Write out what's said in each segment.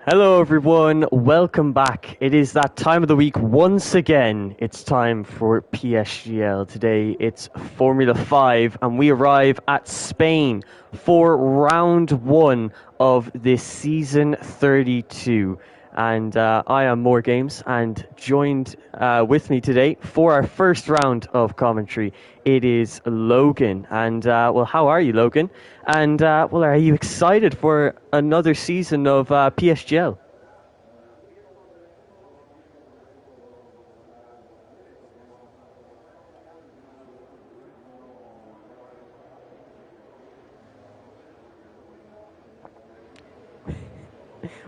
Hello, everyone. Welcome back. It is that time of the week once again. It's time for PSGL. Today, it's Formula 5, and we arrive at Spain for round one of this season 32. And I am More Games, and joined with me today for our first round of commentary, it is Logan. And well, how are you, Logan? And well, are you excited for another season of PSGL?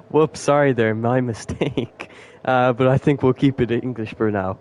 Whoops, sorry there, my mistake. But I think we'll keep it in English for now.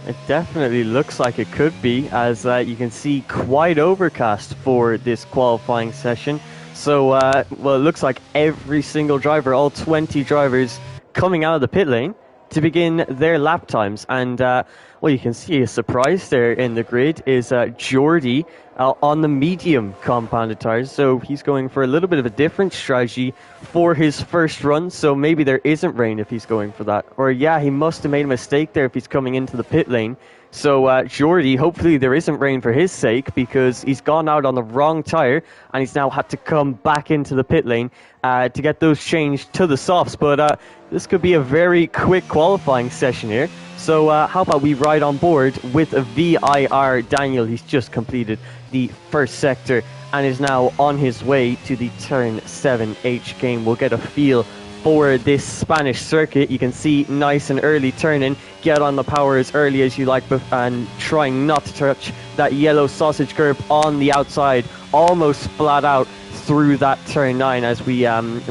It definitely looks like it could be, as you can see, quite overcast for this qualifying session. So, well, it looks like every single driver, all 20 drivers, coming out of the pit lane to begin their lap times. And, well, you can see a surprise there in the grid is Jordi on the medium compounded tires. So he's going for a little bit of a different strategy for his first run. So maybe there isn't rain if he's going for that. Or yeah, he must have made a mistake there if he's coming into the pit lane. So Jordi, hopefully there isn't rain for his sake, because he's gone out on the wrong tire and he's now had to come back into the pit lane to get those changed to the softs. But this could be a very quick qualifying session here. So how about we ride on board with a VIR Daniel. He's just completed the first sector and is now on his way to the Turn 7H game. We'll get a feel for this Spanish circuit. You can see nice and early turning. Get on the power as early as you like, and trying not to touch that yellow sausage curb on the outside, almost flat out through that turn 9 as we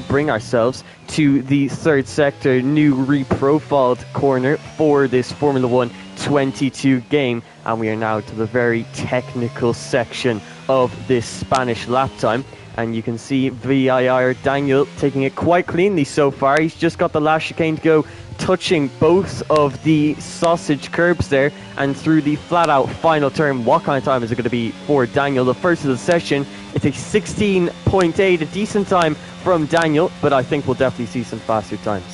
bring ourselves to the third sector, new reprofiled corner for this Formula 1 22 game. And we are now to the very technical section of this Spanish lap time. And you can see VIR Daniel taking it quite cleanly so far. He's just got the last chicane to go, touching both of the sausage curbs there, and through the flat out final turn. What kind of time is it going to be for Daniel? The first of the session. It's a 16.8, a decent time from Daniel, but I think we'll definitely see some faster times.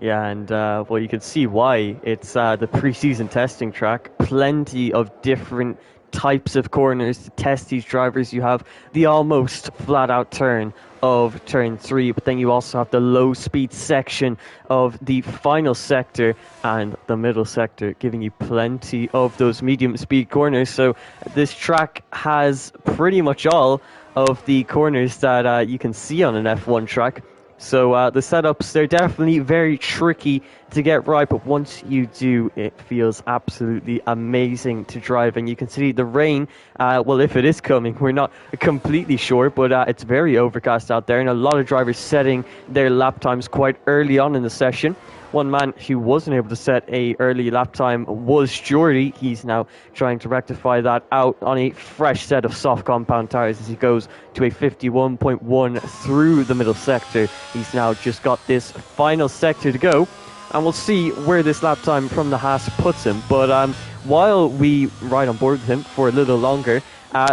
Yeah, and well, you can see why. It's the preseason testing track. Plenty of different types of corners to test these drivers. You have the almost flat out turn of turn 3, but then you also have the low speed section of the final sector and the middle sector, giving you plenty of those medium speed corners. So this track has pretty much all of the corners that you can see on an F1 track. So the setups, they're definitely very tricky to get right, but once you do, it feels absolutely amazing to drive. And you can see the rain, well, if it is coming, we're not completely sure, but it's very overcast out there, and a lot of drivers setting their lap times quite early on in the session. One man who wasn't able to set a early lap time was Jordy. He's now trying to rectify that out on a fresh set of soft compound tires as he goes to a 51.1 through the middle sector. He's now just got this final sector to go, and we'll see where this lap time from the Haas puts him. But while we ride on board with him for a little longer,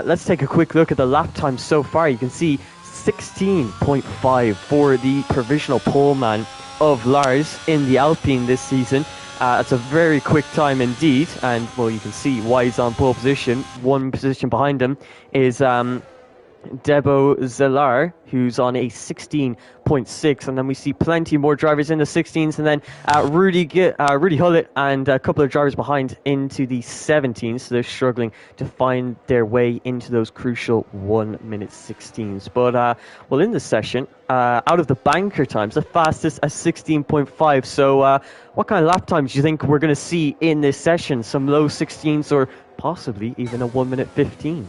let's take a quick look at the lap time so far. You can see 16.5 for the provisional pole man of Lars in the Alpine this season. It's a very quick time indeed, and well, you can see why he's on pole position. One position behind him is Debo Zelar, who's on a 16.6, and then we see plenty more drivers in the 16s, and then Rudy Hullet and a couple of drivers behind into the 17s. So they're struggling to find their way into those crucial 1 minute 16s. But well, in this session, out of the banker times, the fastest at 16.5. So what kind of lap times do you think we're going to see in this session? Some low 16s or possibly even a 1 minute 15?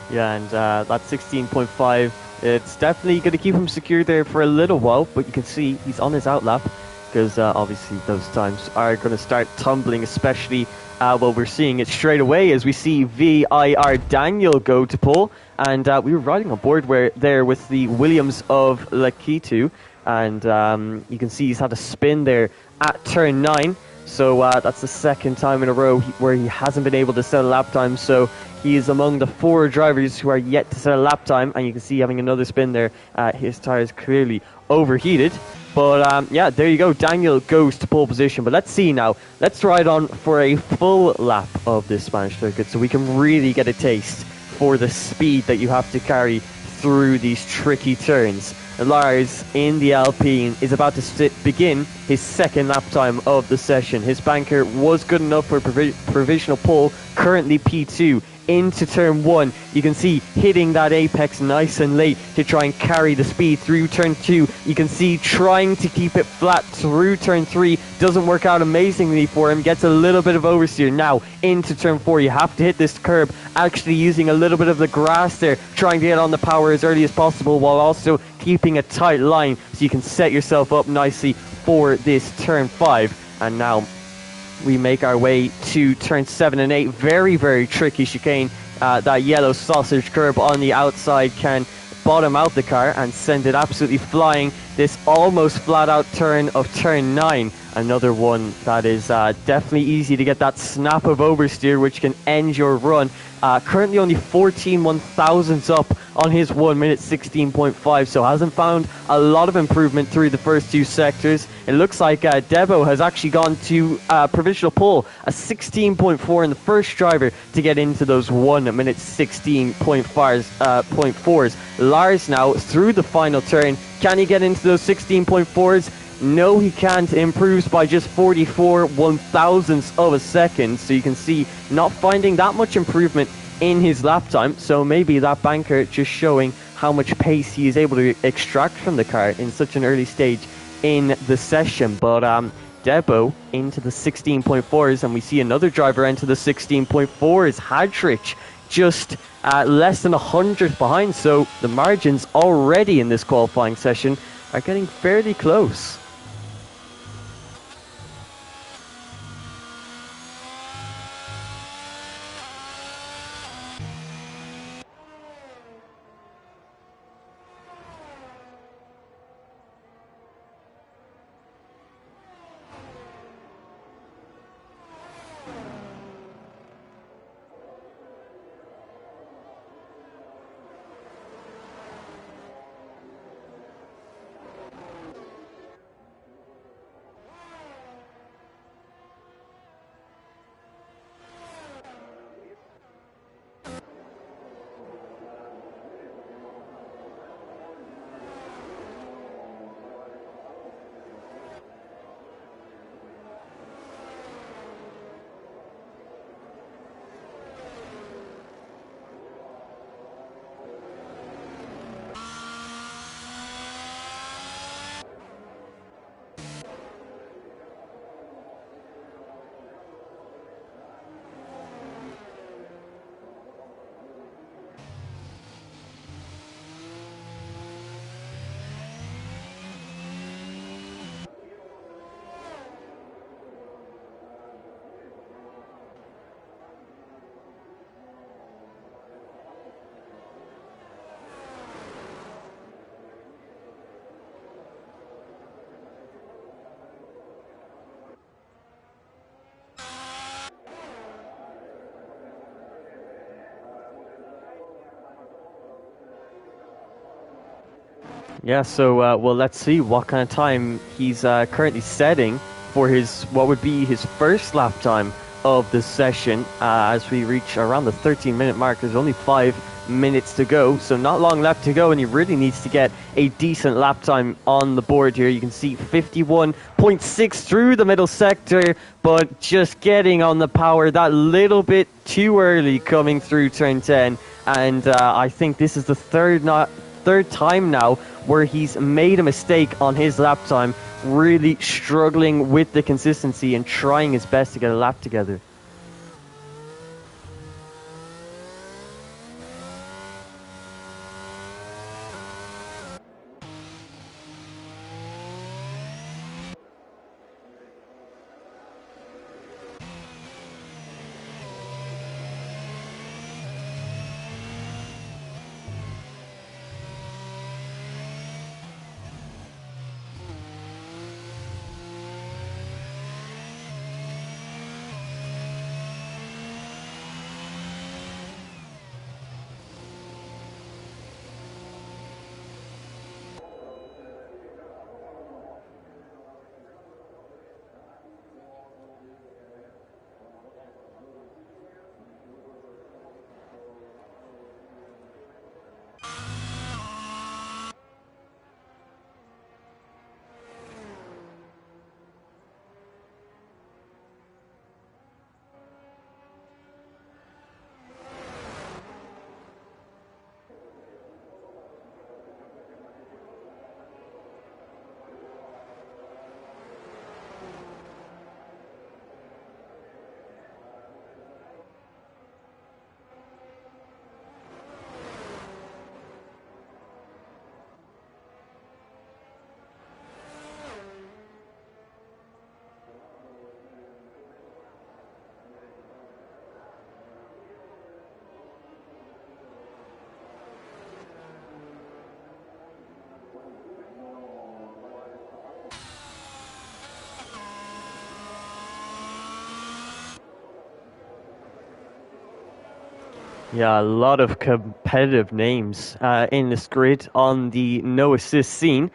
Yeah, and that 16.5, it's definitely going to keep him secure there for a little while, but you can see he's on his outlap because obviously those times are going to start tumbling, especially well, we're seeing it straight away as we see VIR Daniel go to pole, and we were riding on board there with the Williams of Lakitu, and you can see he's had a spin there at turn 9. So that's the second time in a row where he hasn't been able to set a lap time. So he is among the 4 drivers who are yet to set a lap time. And you can see having another spin there, his tires clearly overheated. But yeah, there you go. Daniel goes to pole position. But let's see now. Let's ride on for a full lap of this Spanish circuit so we can really get a taste for the speed that you have to carry through these tricky turns. Lars in the Alpine is about to begin his second lap time of the session. His banker was good enough for provisional pole, currently P2. Into turn 1, you can see hitting that apex nice and late to try and carry the speed through turn 2. You can see trying to keep it flat through turn 3 doesn't work out amazingly for him, gets a little bit of oversteer. Now into turn 4, you have to hit this curb, actually using a little bit of the grass there, trying to get on the power as early as possible while also keeping a tight line so you can set yourself up nicely for this turn 5. And now we make our way to turn 7 and 8. Very, very tricky chicane. That yellow sausage curb on the outside can bottom out the car and send it absolutely flying this almost flat out turn of turn 9. Another one that is definitely easy to get that snap of oversteer, which can end your run. Currently only 14 1,000ths up on his 1 minute 16.5, so hasn't found a lot of improvement through the first two sectors. It looks like Debo has actually gone to provisional pole, a 16.4 in the first driver to get into those 1 minute 16.4s. Lars now through the final turn. Can he get into those 16.4s? No, he can't. Improves by just 44 1,000ths of a second. So you can see not finding that much improvement in his lap time. So maybe that banker just showing how much pace he is able to extract from the car in such an early stage in the session. But Debo into the 16.4s, and we see another driver enter the 16.4s. Hadrich just less than 100th behind. So the margins already in this qualifying session are getting fairly close. Yeah, so well, let's see what kind of time he's currently setting for his what would be his first lap time of the session. As we reach around the 13-minute mark, there's only 5 minutes to go, so not long left to go, and he really needs to get a decent lap time on the board here. You can see 51.6 through the middle sector, but just getting on the power that little bit too early coming through turn 10, and I think this is the third time now where he's made a mistake on his lap time, really struggling with the consistency and trying his best to get a lap together. Yeah, a lot of competitive names in this grid on the no assist scene,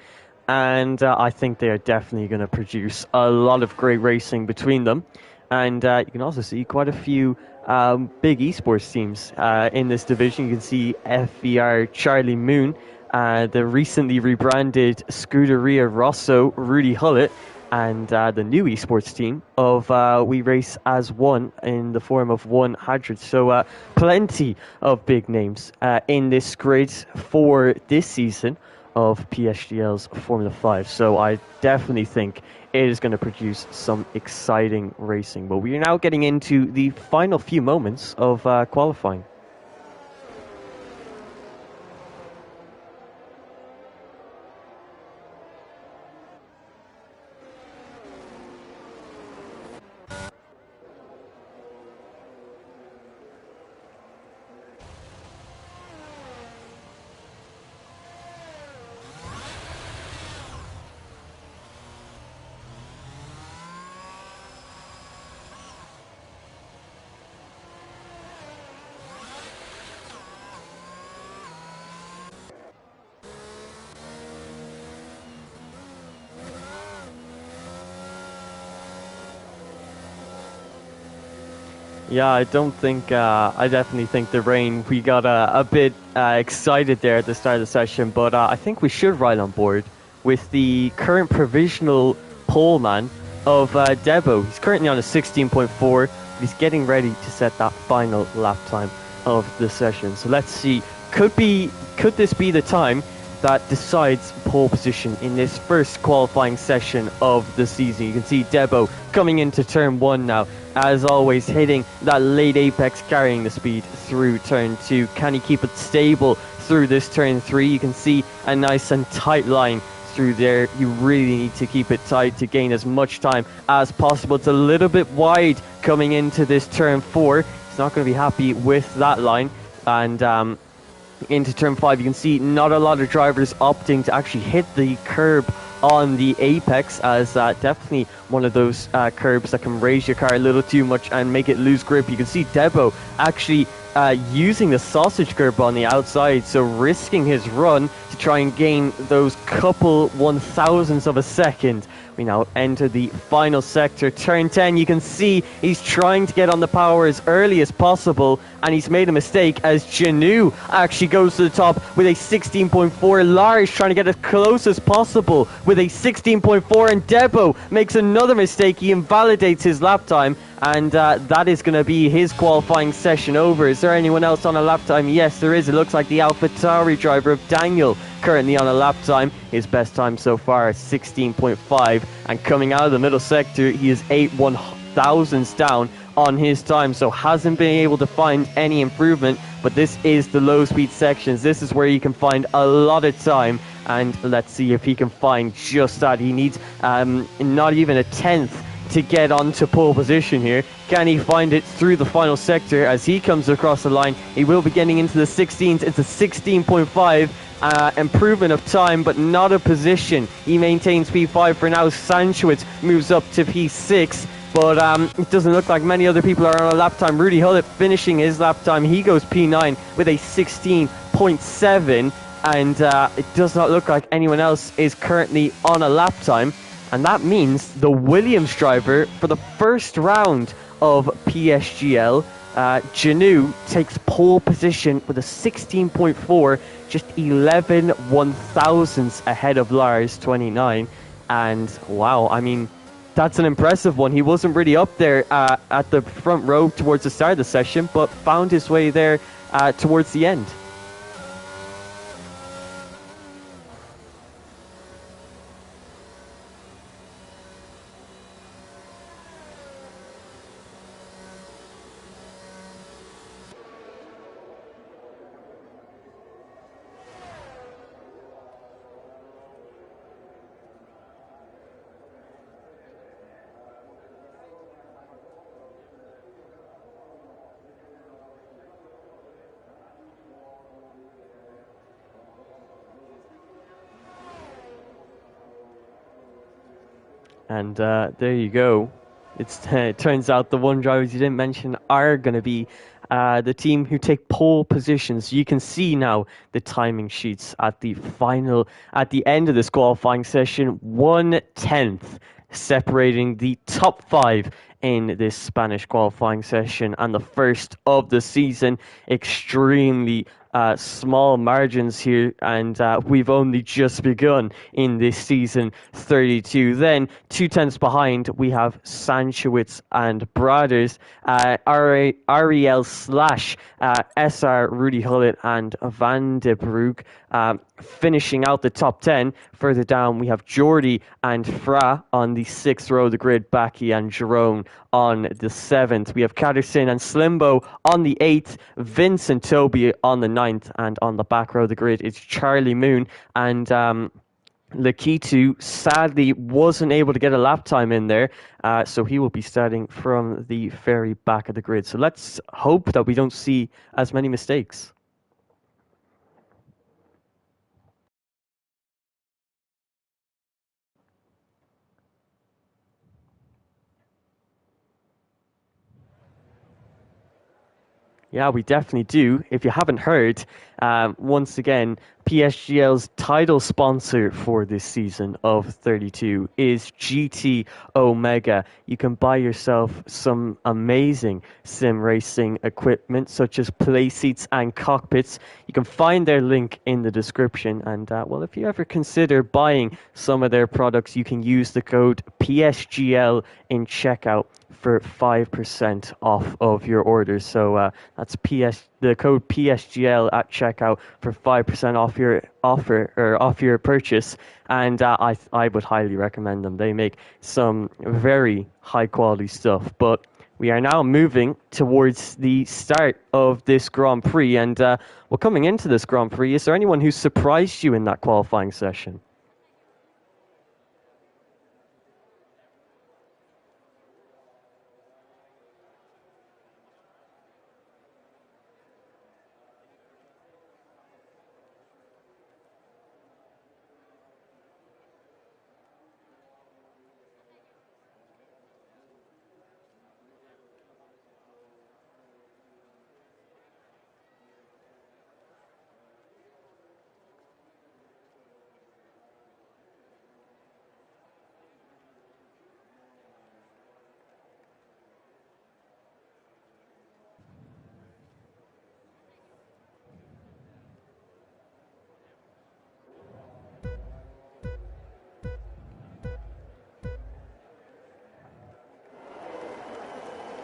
and I think they are definitely going to produce a lot of great racing between them. And you can also see quite a few big esports teams in this division. You can see FVR Charlie Moon, the recently rebranded Scuderia Rosso Rudy Hullet, and the new esports team of We Race as One in the form of One Hadrid. So plenty of big names in this grid for this season of PSGL's Formula 5. So I definitely think it is going to produce some exciting racing. But we are now getting into the final few moments of qualifying. Yeah, I definitely think the rain, we got a bit excited there at the start of the session, but I think we should ride on board with the current provisional pole man of Debo. He's currently on a 16.4, but he's getting ready to set that final lap time of the session. So let's see, could this be the time that decides pole position in this first qualifying session of the season? You can see Debo coming into turn one now. As always, hitting that late apex, carrying the speed through turn two. Can he keep it stable through this turn three? You can see a nice and tight line through there. You really need to keep it tight to gain as much time as possible. It's a little bit wide coming into this turn four. He's not going to be happy with that line. And into turn five, you can see not a lot of drivers opting to actually hit the curb on the apex, as definitely one of those curbs that can raise your car a little too much and make it lose grip. You can see Debo actually using the sausage curb on the outside, so risking his run to try and gain those couple 1,000ths of a second. We now enter the final sector, turn 10. You can see he's trying to get on the power as early as possible, and he's made a mistake as Janu actually goes to the top with a 16.4. Lars trying to get as close as possible with a 16.4, and Debo makes another mistake. He invalidates his lap time, and that is going to be his qualifying session over. Is there anyone else on a lap time? Yes, there is. It looks like the AlphaTauri driver of Daniel currently on a lap time. His best time so far is 16.5, and coming out of the middle sector, he is 8/1000ths down on his time, so hasn't been able to find any improvement. But this is the low speed sections. This is where you can find a lot of time, and let's see if he can find just that. He needs not even a tenth to get onto pole position here. Can he find it through the final sector as he comes across the line? He will be getting into the 16s. It's a 16.5. Improvement of time, but not a position. He maintains P5 for now. Sanchowitz moves up to P6, but it doesn't look like many other people are on a lap time. Rudy Hullet finishing his lap time. He goes P9 with a 16.7, and it does not look like anyone else is currently on a lap time. And that means the Williams driver for the first round of PSGL, Janu, takes pole position with a 16.4, just 11/1000ths ahead of Lars 29. And wow, I mean, that's an impressive one. He wasn't really up there at the front row towards the start of the session, but found his way there towards the end. And there you go. It turns out the one drivers you didn't mention are going to be the team who take pole positions. You can see now the timing sheets at the end of this qualifying session, 1/10 separating the top 5 in this Spanish qualifying session and the first of the season. Extremely small margins here, and we've only just begun in this season 32. Then 2/10 behind, we have Sanchowitz and Brothers, Ariel slash SR, Rudy Hullet and Van de Broek finishing out the top 10. Further down, we have Jordi and Fra on the 6th row of the grid, Baki and Jerome on the 7th. We have Catterson and Slimbo on the 8th, Vince and Toby on the 9th, and on the back row of the grid, it's Charlie Moon and Lakitu sadly wasn't able to get a lap time in there, so he will be starting from the very back of the grid. So let's hope that we don't see as many mistakes. Yeah, we definitely do. If you haven't heard, once again, PSGL's title sponsor for this season of 32 is GT Omega. You can buy yourself some amazing sim racing equipment, such as play seats and cockpits. You can find their link in the description. And, well, if you ever consider buying some of their products, you can use the code PSGL in checkout for 5% off of your orders. So that's the code PSGL at checkout for 5% off your offer or off your purchase. And I would highly recommend them. They make some very high quality stuff. But we are now moving towards the start of this Grand Prix. And well, coming into this Grand Prix, is there anyone who surprised you in that qualifying session?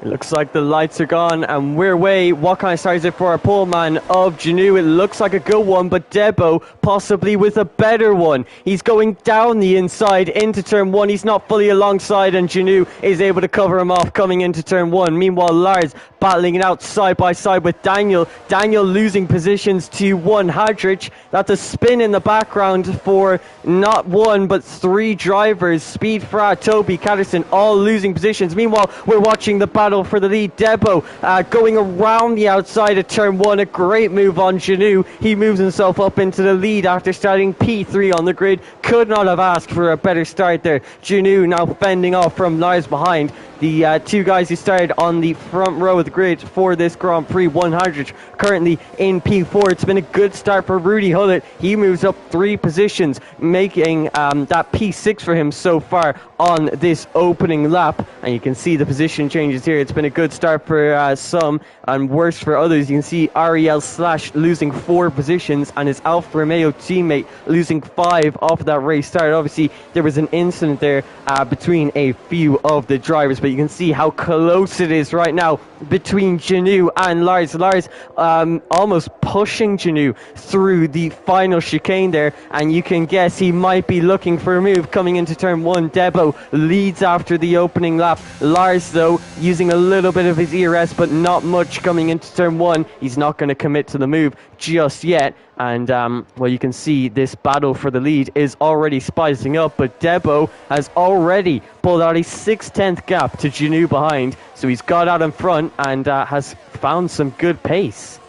It looks like the lights are gone and we're away. What kind of start is it for our pole man of Janu? It looks like a good one, but Debo possibly with a better one. He's going down the inside into turn 1. He's not fully alongside and Janu is able to cover him off coming into turn 1. Meanwhile, Lars battling it out side by side with Daniel. Daniel losing positions to one Hadrich. That's a spin in the background for not one but 3 drivers. Speed, Fra, Toby, Catterson all losing positions. Meanwhile, we're watching the battle for the lead. Debo going around the outside of turn 1. A great move on Janu. He moves himself up into the lead after starting P3 on the grid. Could not have asked for a better start there. Janu now fending off from Lars behind. The 2 guys who started on the front row of the grid for this Grand Prix, 100 currently in P4. It's been a good start for Rudy Hullet. He moves up 3 positions, making that P6 for him so far on this opening lap. And you can see the position changes here. It's been a good start for some and worse for others. You can see Ariel Slash losing 4 positions and his Alfa Romeo teammate losing 5 off of that race start. Obviously, there was an incident there between a few of the drivers, but you can see how close it is right now between Janu and Lars. Lars almost pushing Janu through the final chicane there, and you can guess he might be looking for a move coming into turn 1. Debo leads after the opening lap. Lars, though, using a little bit of his ERS, but not much coming into turn 1. He's not going to commit to the move just yet. And, well, you can see this battle for the lead is already spicing up, but Debo has already pulled out a 6/10 gap to Janu behind, so he's got out in front and has found some good pace.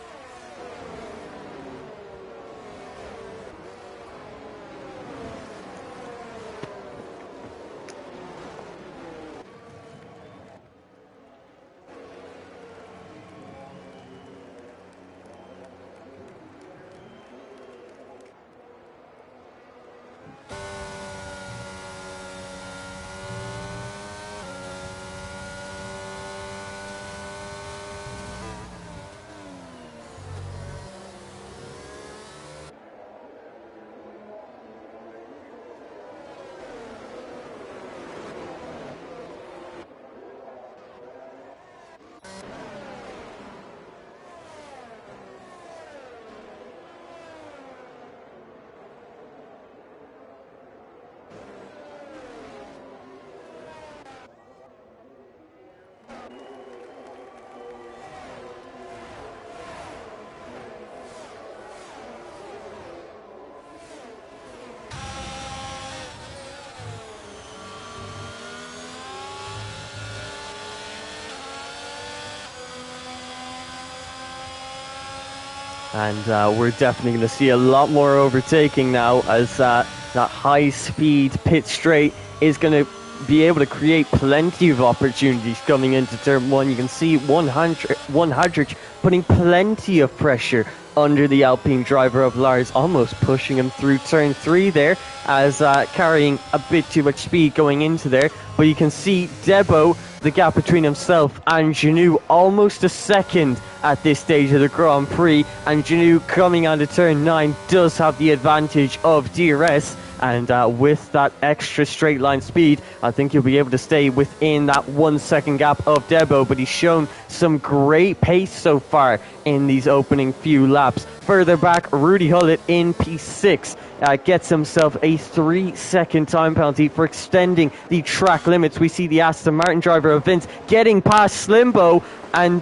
And we're definitely going to see a lot more overtaking now, as that high-speed pit straight is going to be able to create plenty of opportunities coming into turn one. You can see one Hadrich putting plenty of pressure under the Alpine driver of Lars, almost pushing him through turn three there, as carrying a bit too much speed going into there. But you can see Debo, the gap between himself and Janu, almost a second at this stage of the Grand Prix, and Janu coming onto turn 9 does have the advantage of DRS, and with that extra straight line speed, I think he'll be able to stay within that 1 second gap of Debo, but he's shown some great pace so far in these opening few laps. Further back, Rudy Hullett in P6 gets himself a 3-second time penalty for extending the track limits. We see the Aston Martin driver of Vince getting past Slimbo, and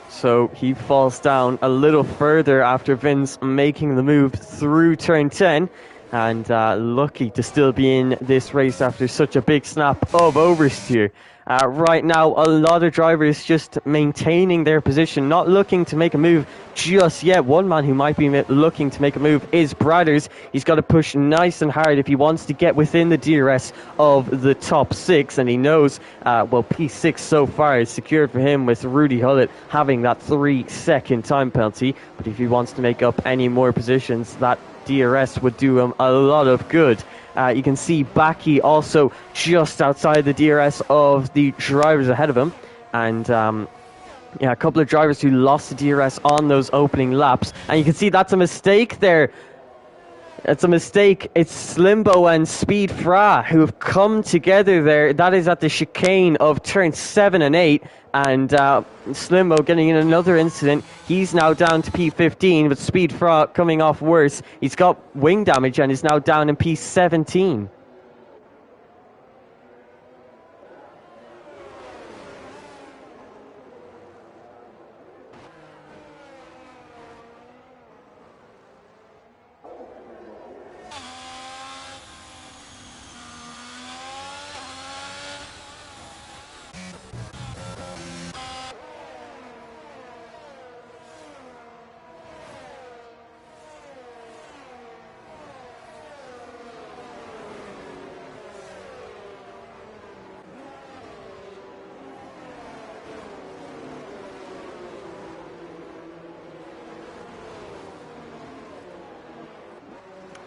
so he falls down a little further after Vince making the move through turn 10, and lucky to still be in this race after such a big snap of oversteer. Right now, a lot of drivers just maintaining their position, not looking to make a move just yet. One man who might be looking to make a move is Bradders. He's got to push nice and hard if he wants to get within the DRS of the top 6, and he knows, P6 so far is secured for him with Rudy Hullett having that 3-second time penalty, but if he wants to make up any more positions, that DRS would do him a lot of good. You can see Baki also just outside the DRS of the drivers ahead of him, and a couple of drivers who lost the DRS on those opening laps, and you can see that's a mistake there. It's a mistake. It's Slimbo and Speed Fra who have come together there. That is at the chicane of turn 7 and 8. And Slimbo getting in another incident. He's now down to P15, but Speed Fra coming off worse. He's got wing damage and is now down in P17.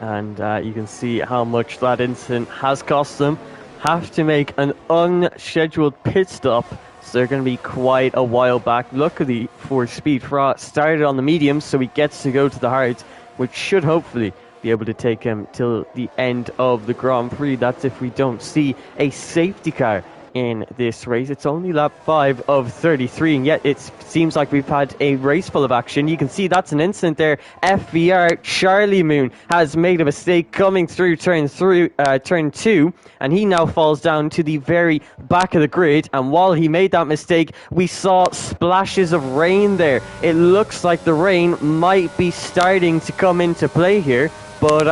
And you can see how much that incident has cost them. Have to make an unscheduled pit stop, so they're going to be quite a while back. Luckily for Speed Fra, started on the mediums, so he gets to go to the hards, which should hopefully be able to take him till the end of the Grand Prix. That's if we don't see a safety car in this race. It's only lap 5 of 33, and yet it seems like we've had a race full of action. You can see that's an incident there. FVR Charlie Moon has made a mistake coming through turn 2, and he now falls down to the very back of the grid. And while he made that mistake, we saw splashes of rain there. It looks like the rain might be starting to come into play here, but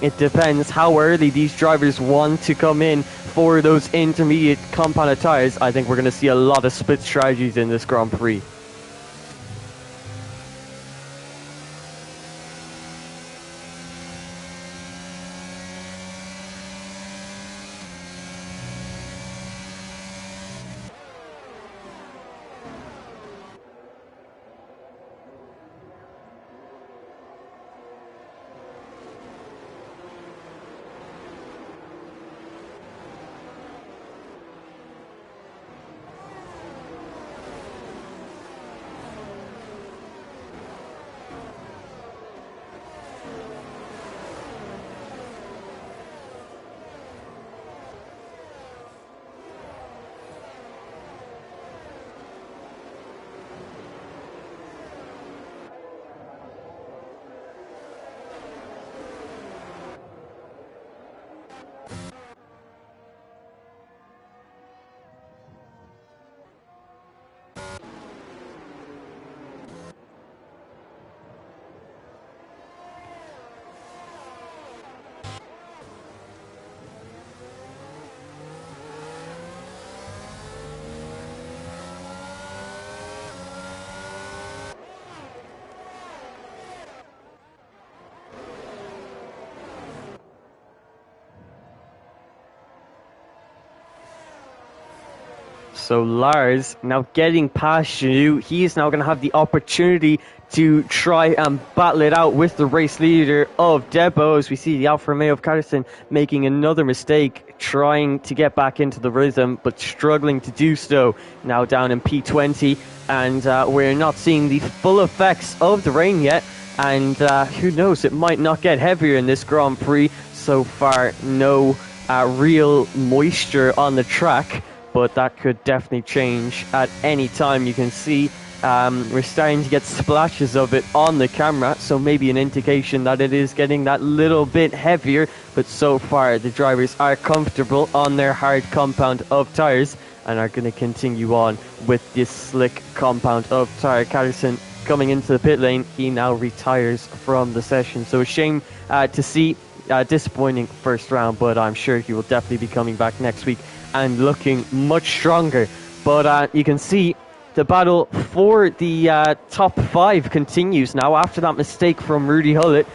it depends how early these drivers want to come in for those intermediate compounded tyres. I think we're going to see a lot of split strategies in this Grand Prix. So Lars now getting past you. He's now going to have the opportunity to try and battle it out with the race leader of Debo, as we see the Alfa Romeo of Carson making another mistake, trying to get back into the rhythm, but struggling to do so. Now down in P20, and we're not seeing the full effects of the rain yet. And who knows, it might not get heavier in this Grand Prix. So far, no real moisture on the track, but that could definitely change at any time. You can see we're starting to get splashes of it on the camera, so maybe an indication that it is getting that little bit heavier. But so far, the drivers are comfortable on their hard compound of tyres and are going to continue on with this slick compound of tyre. Carlson coming into the pit lane, he now retires from the session. So a shame to see, disappointing first round, but I'm sure he will definitely be coming back next week and looking much stronger. But you can see the battle for the top 5 continues now. After that mistake from Rudy Hullett,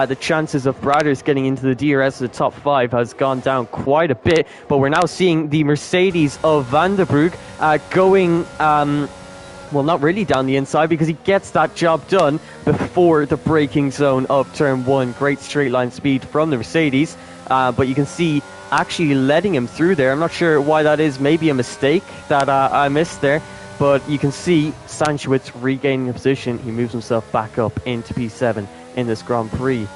the chances of Brothers getting into the DRS of the top 5 has gone down quite a bit. But we're now seeing the Mercedes of Van der Broek going, well, not really down the inside, because he gets that job done before the braking zone of turn 1. Great straight line speed from the Mercedes. But you can see actually letting him through there. I'm not sure why that is. Maybe a mistake that I missed there. But you can see Sanchowitz regaining a position. He moves himself back up into P7 in this Grand Prix.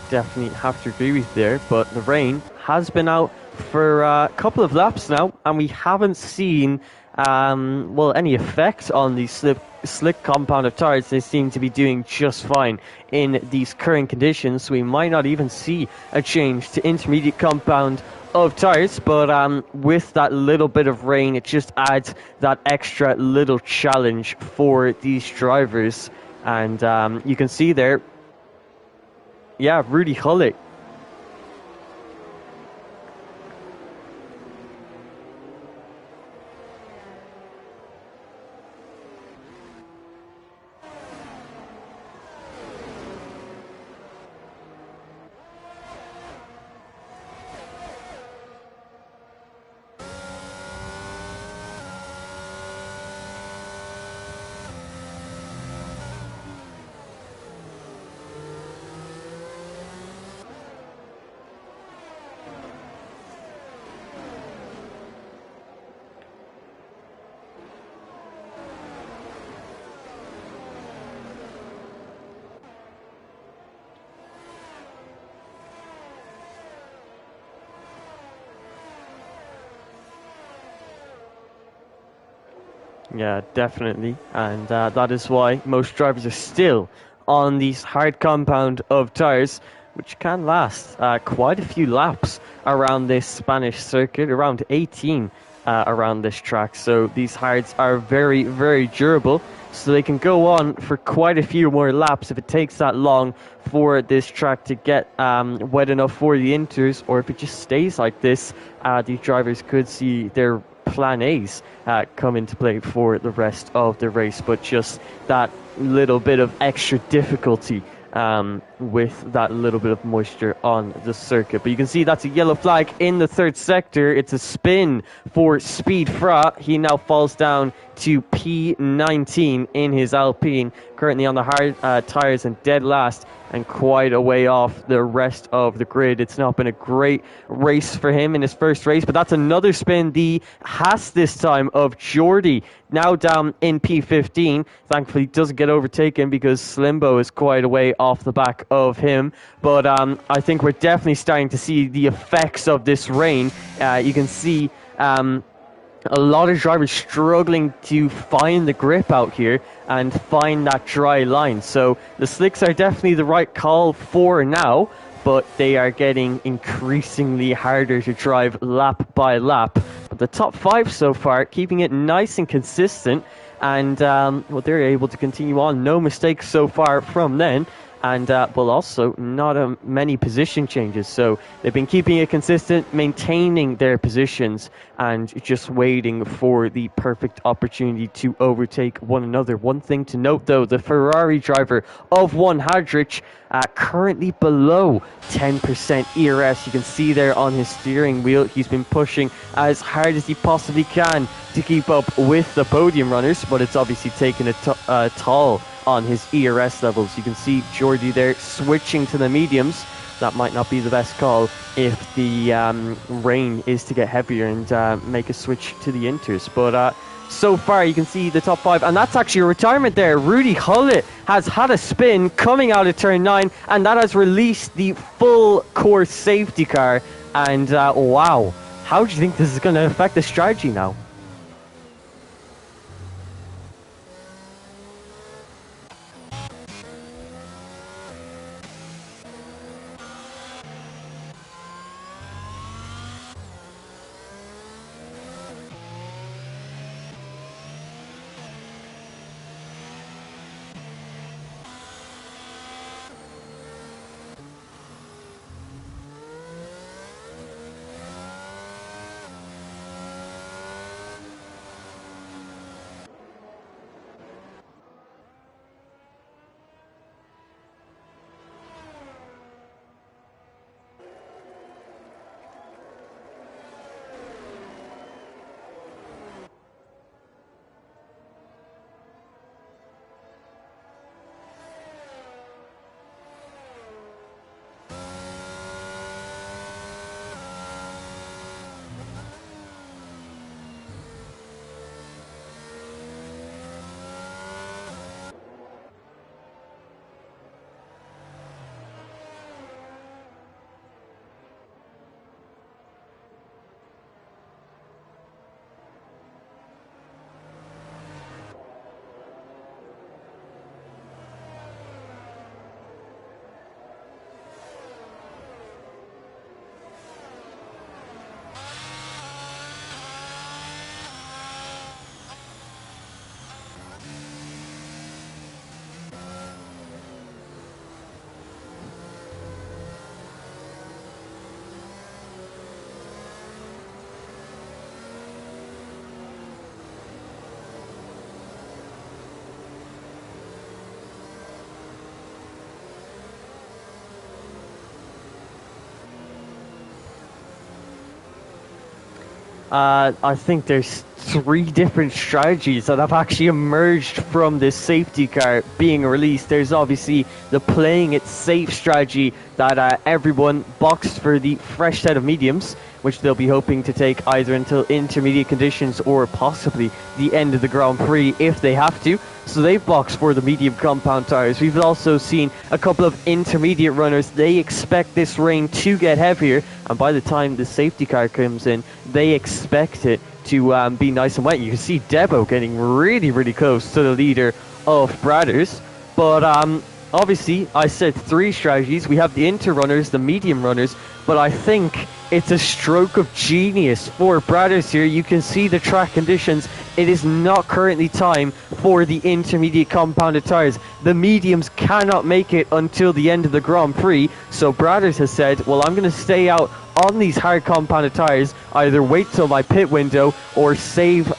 Definitely have to agree with you there, but the rain has been out for a couple of laps now, and we haven't seen well, any effect on the slick compound of tyres. They seem to be doing just fine in these current conditions, so we might not even see a change to intermediate compound of tyres. But with that little bit of rain, it just adds that extra little challenge for these drivers. And you can see there, yeah, Rudy Hullett. Yeah, definitely. And that is why most drivers are still on these hard compound of tyres, which can last quite a few laps around this Spanish circuit, around 18 around this track. So these hards are very, very durable. So they can go on for quite a few more laps if it takes that long for this track to get wet enough for the inters, or if it just stays like this, these drivers could see their plan A's come into play for the rest of the race. But just that little bit of extra difficulty with that little bit of moisture on the circuit. But you can see that's a yellow flag in the third sector. It's a spin for Speed Fra. He now falls down to P19 in his Alpine. currently on the hard tyres and dead last, and quite a way off the rest of the grid. It's not been a great race for him in his first race, but that's another spin. The Haas this time of Jordi, now down in P15. Thankfully, doesn't get overtaken because Slimbo is quite a way off the back of him. But I think we're definitely starting to see the effects of this rain. You can see a lot of drivers struggling to find the grip out here and find that dry line. So the slicks are definitely the right call for now, but they are getting increasingly harder to drive lap by lap. But the top 5 so far, keeping it nice and consistent, and well, they're able to continue on. No mistakes so far from then. And well, also not many position changes, so they've been keeping it consistent, maintaining their positions, and just waiting for the perfect opportunity to overtake one another. One thing to note, though, the Ferrari driver of one Hadrich currently below 10% ERS. You can see there on his steering wheel, he's been pushing as hard as he possibly can to keep up with the podium runners, but it's obviously taken a toll on his ERS levels. You can see Jordi there switching to the mediums. That might not be the best call if the rain is to get heavier and make a switch to the inters. But so far you can see the top 5, and that's actually a retirement there. Rudy Hullet has had a spin coming out of turn 9, and that has released the full course safety car. And wow, how do you think this is going to affect the strategy now? I think there's 3 different strategies that have actually emerged from this safety car being released. There's obviously the playing it safe strategy that everyone boxed for the fresh set of mediums, which they'll be hoping to take either until intermediate conditions or possibly the end of the Grand Prix if they have to. So they've boxed for the medium compound tires. We've also seen a couple of intermediate runners. They expect this rain to get heavier, and by the time the safety car comes in, they expect it to be nice and wet. You can see Debo getting really, really close to the leader of Brothers. But obviously, I said 3 strategies. We have the inter runners, the medium runners, but I think it's a stroke of genius for Brothers here. You can see the track conditions. It is not currently time for the intermediate compounded tires. The mediums cannot make it until the end of the Grand Prix. So Brothers has said, well, I'm going to stay out on these hard compounded tires, either wait till my pit window or save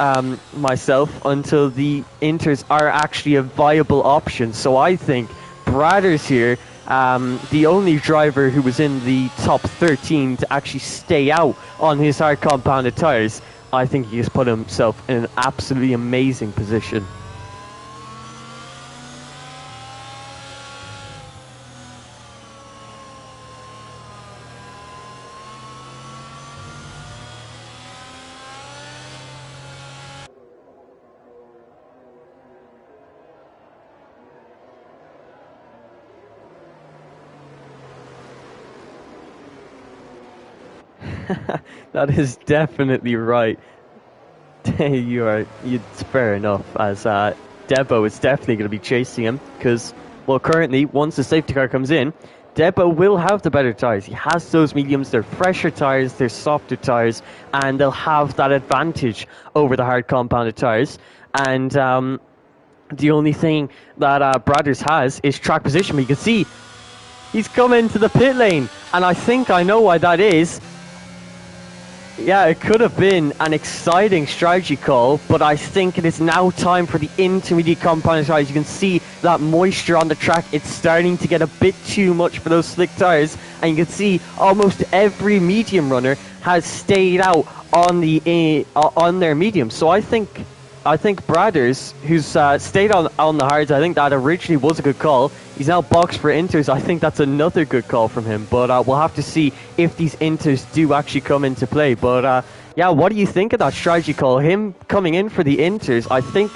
myself until the inters are actually a viable option. So I think Brothers here, the only driver who was in the top 13 to actually stay out on his hard compounded tires, I think he has put himself in an absolutely amazing position. That is definitely right. It's fair enough, as Debo is definitely going to be chasing him because, well, currently, once the safety car comes in, Debo will have the better tyres. He has those mediums, they're fresher tyres, they're softer tyres, and they'll have that advantage over the hard compounded tyres. And the only thing that Brothers has is track position. But you can see he's come into the pit lane, and I think I know why that is. Yeah, it could have been an exciting strategy call, but I think it is now time for the intermediate compound tyres. You can see that moisture on the track. It's starting to get a bit too much for those slick tyres, and you can see almost every medium runner has stayed out on their medium. So I think Brothers, who's stayed on the hards, I think that originally was a good call. He's now boxed for inters. I think that's another good call from him. But we'll have to see if these inters do actually come into play. But yeah, what do you think of that strategy call? Him coming in for the inters, I think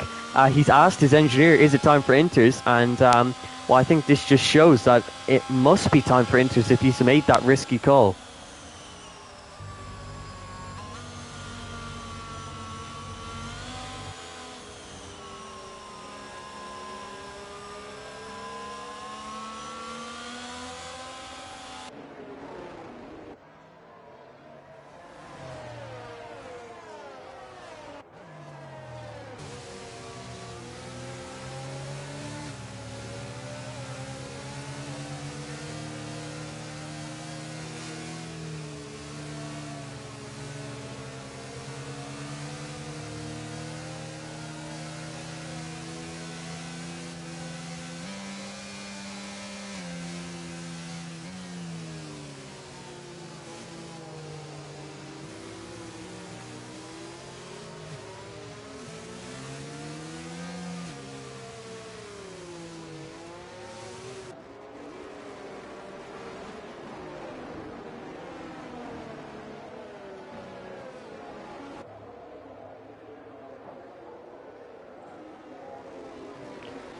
he's asked his engineer, is it time for inters? And well, I think this just shows that it must be time for inters if he's made that risky call.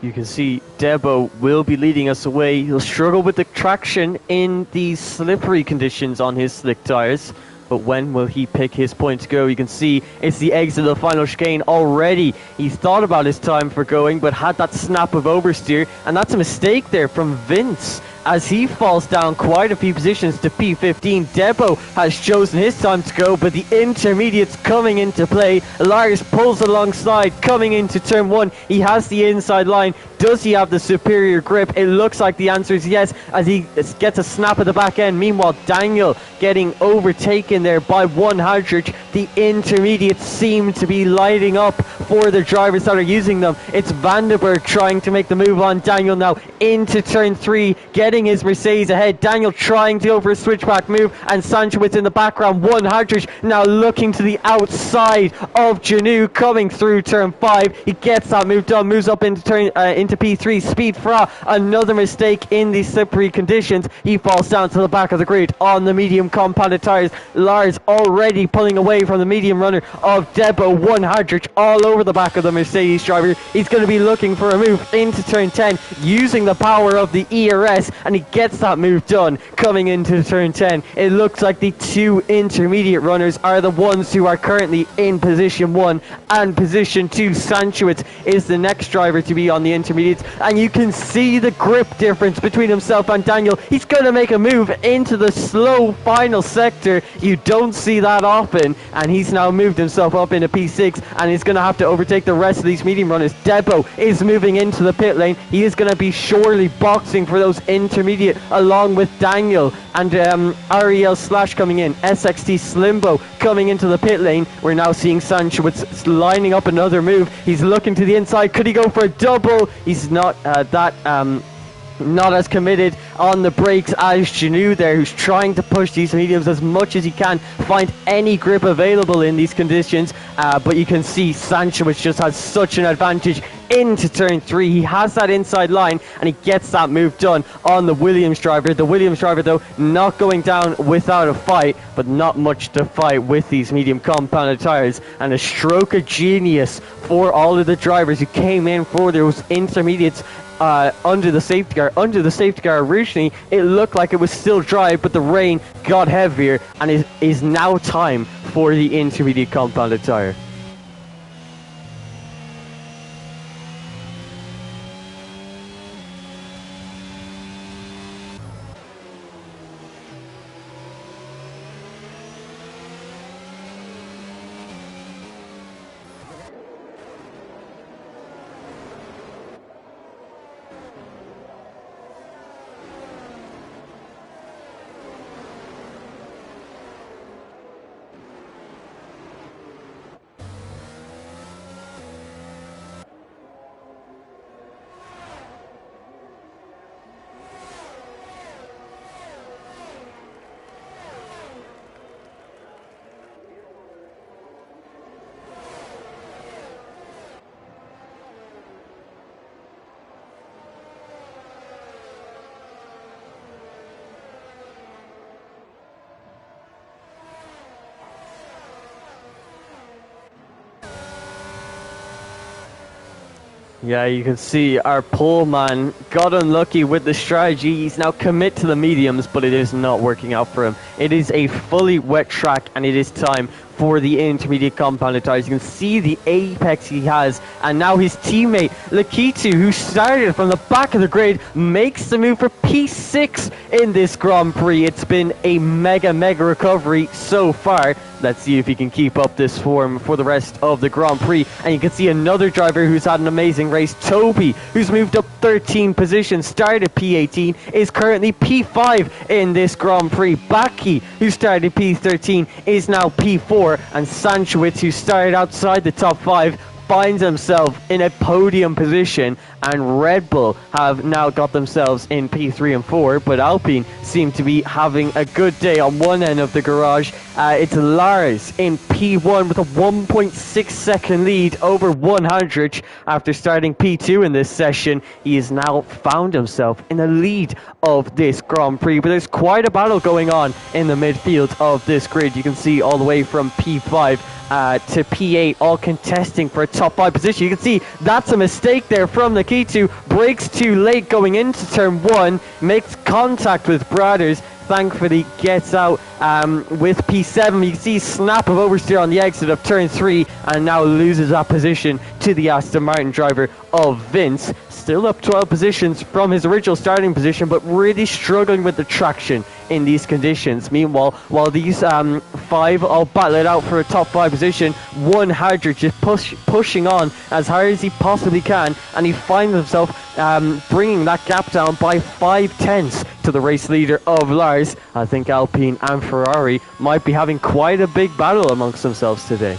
You can see Debo will be leading us away. He'll struggle with the traction in these slippery conditions on his slick tyres. But when will he pick his point to go? You can see it's the exit of the final chicane already. He's thought about his time for going, but had that snap of oversteer. And that's a mistake there from Vince, as he falls down quite a few positions to P15. Debo has chosen his time to go, but the intermediates coming into play. Lars pulls alongside, coming into turn 1. He has the inside line. Does he have the superior grip? It looks like the answer is yes, as he gets a snap at the back end. Meanwhile, Daniel getting overtaken there by one Hardridge. The intermediates seem to be lighting up for the drivers that are using them. It's Vandenberg trying to make the move on Daniel now into turn 3, getting his Mercedes ahead. Daniel trying to go for a switchback move, and Sanchowitz in the background. One Hardridge now looking to the outside of Janu, coming through turn 5. He gets that move done, moves up into into P3. Speed Fra, another mistake in these slippery conditions. He falls down to the back of the grid on the medium compounded tyres. Lars already pulling away from the medium runner of Debo. One Hardridge all over the back of the Mercedes driver. He's going to be looking for a move into turn 10 using the power of the ERS, and he gets that move done coming into turn 10. It looks like the two intermediate runners are the ones who are currently in position 1 and position 2. Sanchowitz is the next driver to be on the intermediates, and you can see the grip difference between himself and Daniel. He's going to make a move into the slow final sector. You don't see that often, and he's now moved himself up into P6, and he's going to have to overtake the rest of these medium runners. Debo is moving into the pit lane. He is going to be surely boxing for those intermediate along with Daniel, and Ariel Slash coming in. SXT Slimbo coming into the pit lane. We're now seeing Sanchowitz lining up another move. He's looking to the inside. Could he go for a double? He's not not as committed on the brakes as Janu there, who's trying to push these mediums as much as he can, find any grip available in these conditions, but you can see Sanchowitz just has such an advantage into turn 3. He has that inside line, and he gets that move done on the Williams driver. The Williams driver, though, not going down without a fight, but not much to fight with these medium compounded tires, and a stroke of genius for all of the drivers who came in for those intermediates under the safety car. Under the safety car originally, it looked like it was still dry, but the rain got heavier, and it is now time for the intermediate compounded tire. Yeah, you can see our pole man got unlucky with the strategy. He's now commit to the mediums, but it is not working out for him. It is a fully wet track, and it is time for the intermediate compounded tires. You can see the apex he has, and now his teammate Lakitu, who started from the back of the grid, makes the move for P6 in this Grand Prix. It's been a mega recovery so far. Let's see if he can keep up this form for the rest of the Grand Prix. And you can see another driver who's had an amazing race, Toby, who's moved up 13 positions, started P18, is currently P5 in this Grand Prix. Baki, who started P13, is now P4, and Sanchowitz, who started outside the top 5, finds himself in a podium position, and Red Bull have now got themselves in P3 and 4, but Alpine seem to be having a good day on one end of the garage. It's Lars in P1 with a 1.6 second lead over 100 after starting P2 in this session. He has now found himself in the lead of this Grand Prix, but there's quite a battle going on in the midfield of this grid. You can see all the way from P5 to P8, all contesting for a top 5 position. You can see that's a mistake there from Lakitu. Brakes too late going into turn 1, makes contact with Brothers, thankfully gets out with P7. You can see snap of oversteer on the exit of turn 3, and now loses that position to the Aston Martin driver of Vince. Still up 12 positions from his original starting position, but really struggling with the traction in these conditions. Meanwhile, while these 5 all battle it out for a top 5 position, one Hardrick just pushing on as hard as he possibly can, and he finds himself bringing that gap down by 5/10 to the race leader of Lars. I think Alpine and Ferrari might be having quite a big battle amongst themselves today.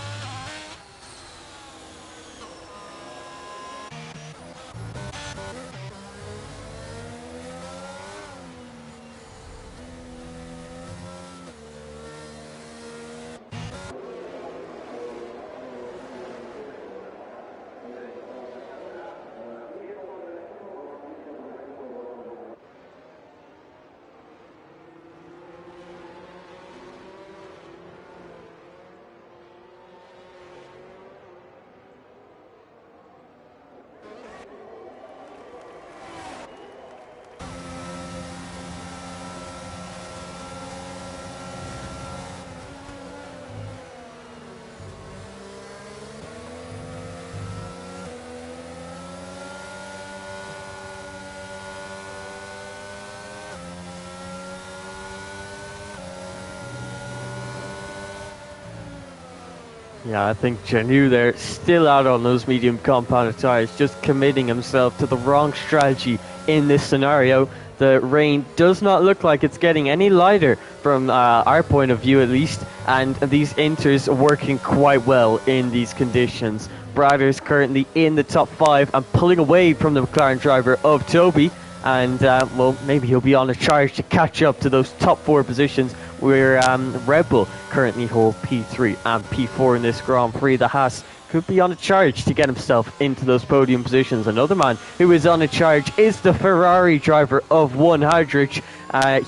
Yeah, I think Janu there, still out on those medium compounded tires, just committing himself to the wrong strategy in this scenario. The rain does not look like it's getting any lighter from our point of view at least, and these inters working quite well in these conditions. Brothers currently in the top 5 and pulling away from the McLaren driver of Toby, and well, maybe he'll be on a charge to catch up to those top 4 positions where Red Bull currently hold P3 and P4 in this Grand Prix. The Haas could be on a charge to get himself into those podium positions. Another man who is on a charge is the Ferrari driver of 100.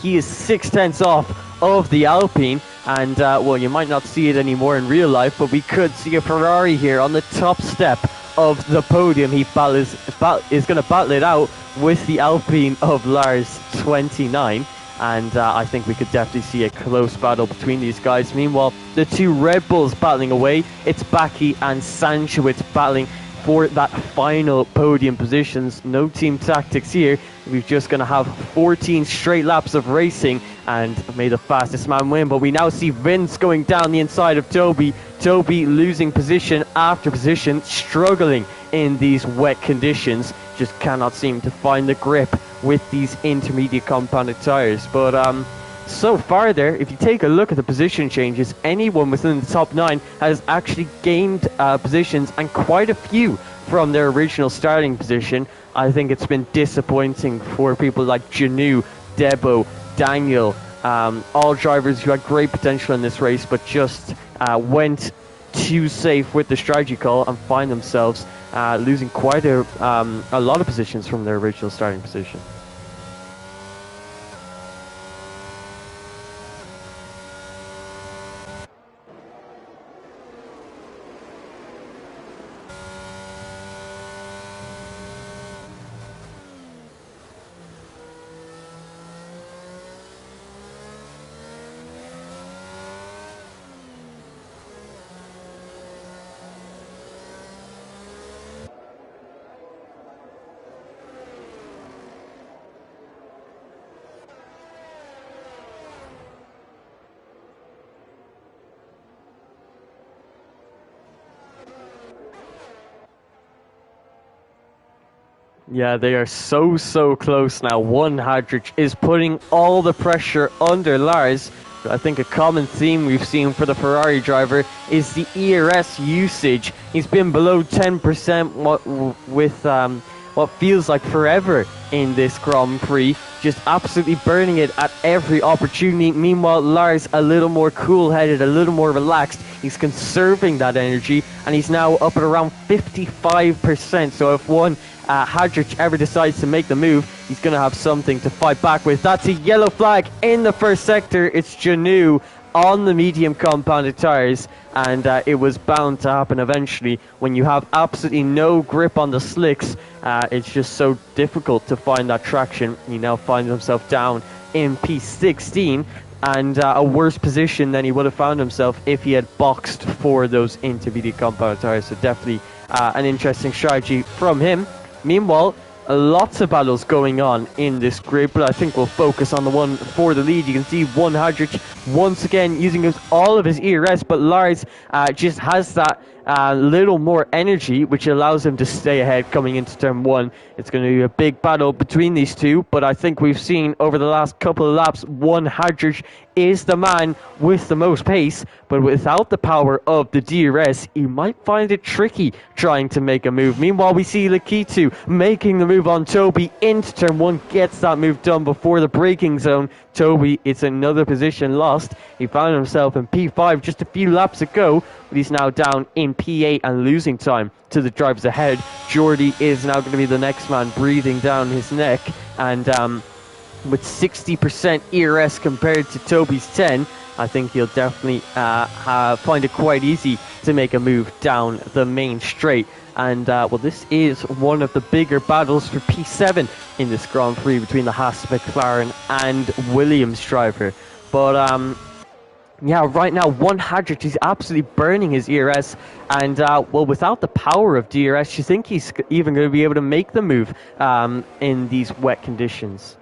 He is 6/10 off of the Alpine, and well, you might not see it anymore in real life, but we could see a Ferrari here on the top step of the podium. He is going to battle it out with the Alpine of Lars 29. And I think we could definitely see a close battle between these guys. Meanwhile, the two Red Bulls battling away. It's Baki and Sanchowitz battling for that final podium positions. No team tactics here. We're just going to have 14 straight laps of racing and may the fastest man win. But we now see Vince going down the inside of Toby. Toby losing position after position, struggling in these wet conditions. Just cannot seem to find the grip with these intermediate compounded tires. But so far there, if you take a look at the position changes, anyone within the top 9 has actually gained positions, and quite a few from their original starting position. I think it's been disappointing for people like Janu, Debo, Daniel, all drivers who had great potential in this race but just went too safe with the strategy call and find themselves losing quite a lot of positions from their original starting position. Yeah, they are so close now. One Hadrich is putting all the pressure under Lars. I think a common theme we've seen for the Ferrari driver is the ERS usage. He's been below 10% with what feels like forever in this Grand Prix, just absolutely burning it at every opportunity. Meanwhile, Lars a little more cool-headed, a little more relaxed. He's conserving that energy, and he's now up at around 55%. So if one Hadrich ever decides to make the move, he's going to have something to fight back with. That's a yellow flag in the first sector. It's Janu on the medium compounded tires, and it was bound to happen eventually. When you have absolutely no grip on the slicks, it's just so difficult to find that traction. He now finds himself down in P16, and a worse position than he would have found himself if he had boxed for those intermediate compounded tires. So definitely an interesting strategy from him. Meanwhile, lots of battles going on in this grid, but I think we'll focus on the one for the lead. You can see one Hadrich once again using all of his ERS, but Lars just has that little more energy, which allows him to stay ahead coming into turn 1. It's going to be a big battle between these two, but I think we've seen over the last couple of laps, one Hadrich is the man with the most pace, but without the power of the DRS, he might find it tricky trying to make a move. Meanwhile, we see Lakitu making the move on Toby into turn 1, gets that move done before the braking zone. Toby, it's another position lost. He found himself in P5 just a few laps ago, but he's now down in P8 and losing time to the drivers ahead. Jordy is now going to be the next man breathing down his neck, and with 60% ERS compared to Toby's 10, I think he'll definitely find it quite easy to make a move down the main straight. And well, this is one of the bigger battles for P7 in this Grand Prix between the Haas, McLaren and Williams driver. But yeah, right now, one Hadrich is absolutely burning his ERS, and well, without the power of DRS, you think he's even going to be able to make the move in these wet conditions?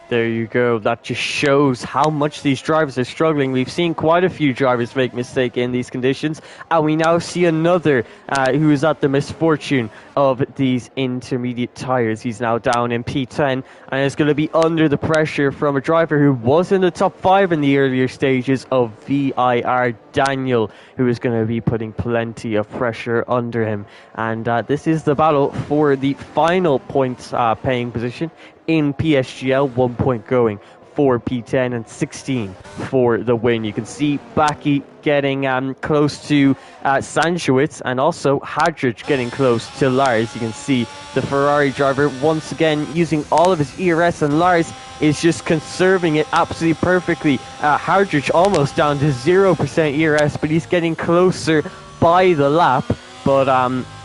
There you go. That just shows how much these drivers are struggling. We've seen quite a few drivers make mistake in these conditions, and we now see another who is at the misfortune of these intermediate tyres. He's now down in P10, and is going to be under the pressure from a driver who was in the top 5 in the earlier stages of VIR, Daniel, who is going to be putting plenty of pressure under him. And this is the battle for the final points paying position in PSGL, 1 point going for P10 and 16 for the win. You can see Baki getting close to Sanchowitz, and also Hadrich getting close to Lars. You can see the Ferrari driver once again using all of his ERS, and Lars is just conserving it absolutely perfectly. Hadrich almost down to 0% ERS, but he's getting closer by the lap. But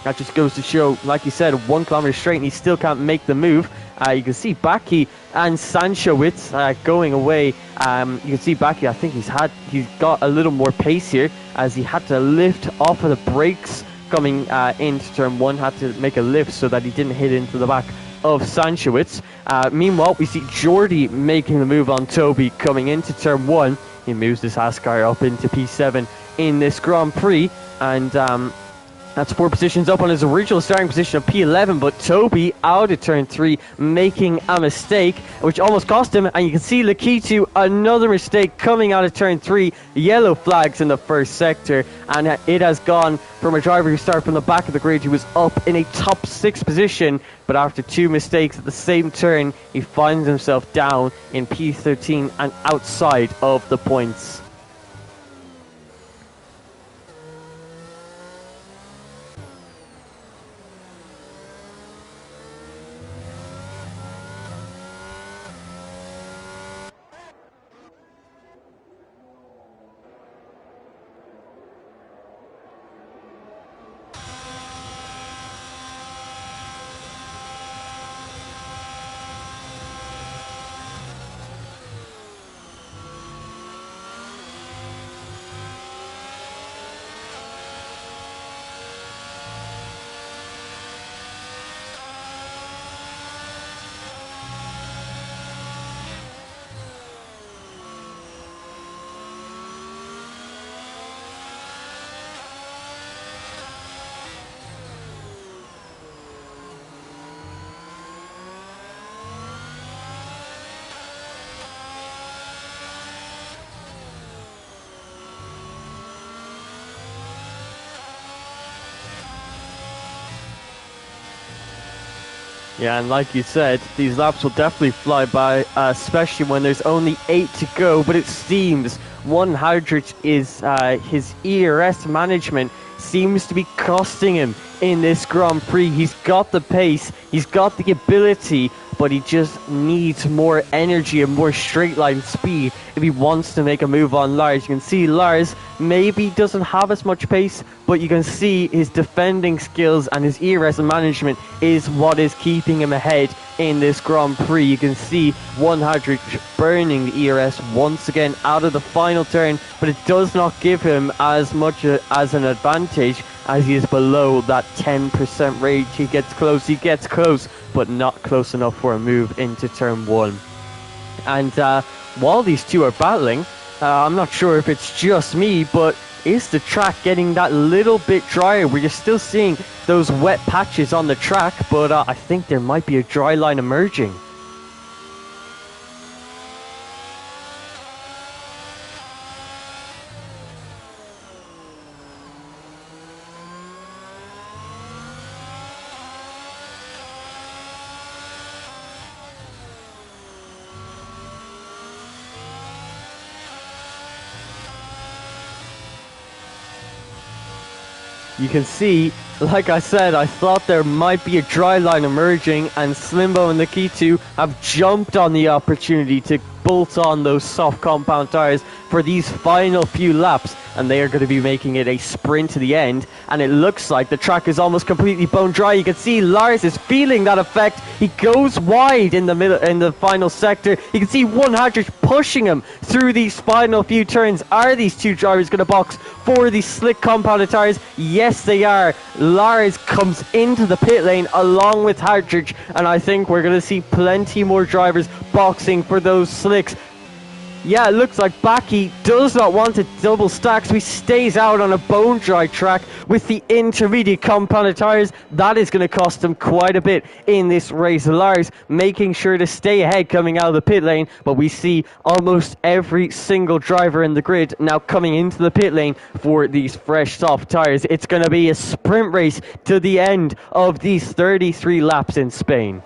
that just goes to show, like you said, 1 kilometer straight and he still can't make the move. You can see Baki and Sanchowitz going away. You can see Baki, I think he's got a little more pace here, as he had to lift off of the brakes coming into turn 1, had to make a lift so that he didn't hit into the back of Sanchowitz. Meanwhile, we see Jordy making the move on Toby coming into turn 1. He moves this Ascar up into P7 in this Grand Prix, and that's 4 positions up on his original starting position of P11, but Toby out of turn 3 making a mistake, which almost cost him. And you can see Lakitu, another mistake coming out of turn 3, yellow flags in the first sector, and it has gone from a driver who started from the back of the grid, who was up in a top 6 position, but after 2 mistakes at the same turn, he finds himself down in P13 and outside of the points. Yeah, and like you said, these laps will definitely fly by, especially when there's only 8 to go. But it seems one Hadrich is his ERS management seems to be costing him in this Grand Prix. He's got the pace, he's got the ability, but he just needs more energy and more straight line speed if he wants to make a move on Lars. You can see Lars maybe doesn't have as much pace, but you can see his defending skills and his ERS management is what is keeping him ahead in this Grand Prix. You can see one Hadrich burning the ERS once again out of the final turn, but it does not give him as much as an advantage, as he is below that 10% range. He gets close, but not close enough for a move into turn 1. And while these two are battling, I'm not sure if it's just me, but is the track getting that little bit drier? We're still seeing those wet patches on the track, but I think there might be a dry line emerging. You can see, like I said, I thought there might be a dry line emerging, and Slimbo and Lakitu have jumped on the opportunity to bolt on those soft compound tires for these final few laps, and they are going to be making it a sprint to the end. And it looks like the track is almost completely bone dry. You can see Lars is feeling that effect. He goes wide in the middle, in the final sector. You can see one Hadrich pushing him through these final few turns. Are these two drivers going to box for these slick compounded tires? Yes, they are. Lars comes into the pit lane along with Hartridge, and I think we're going to see plenty more drivers boxing for those slicks. Yeah, it looks like Baki does not want to double stack, so he stays out on a bone dry track with the intermediate compounded tyres. That is going to cost him quite a bit in this race. Lars making sure to stay ahead coming out of the pit lane, but we see almost every single driver in the grid now coming into the pit lane for these fresh soft tyres. It's going to be a sprint race to the end of these 33 laps in Spain.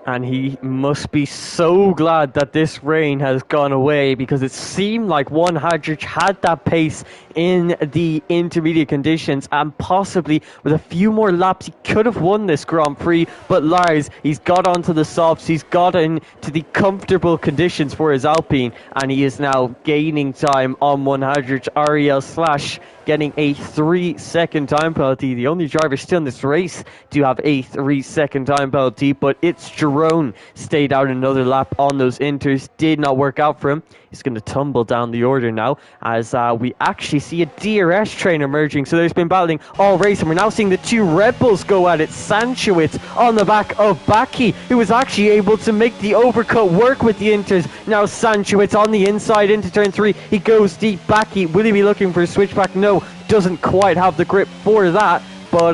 And he must be so glad that this rain has gone away, because it seemed like one Hadrich had that pace in the intermediate conditions, and possibly with a few more laps he could have won this Grand Prix. But Lars, he's got onto the softs, he's got into the comfortable conditions for his Alpine, and he is now gaining time on one Hadrich. Ariel Slash getting a 3-second time penalty. The only driver still in this race to have a 3-second time penalty, but it's Jerome stayed out another lap on those inters. Did not work out for him. He's going to tumble down the order now as we actually see a DRS train emerging. So there's been battling all race, and we're now seeing the two Red Bulls go at it. Sanchowitz on the back of Baki, who was actually able to make the overcut work with the inters. Now Sanchowitz on the inside into turn 3. He goes deep. Baki, will he be looking for a switchback? No, doesn't quite have the grip for that. But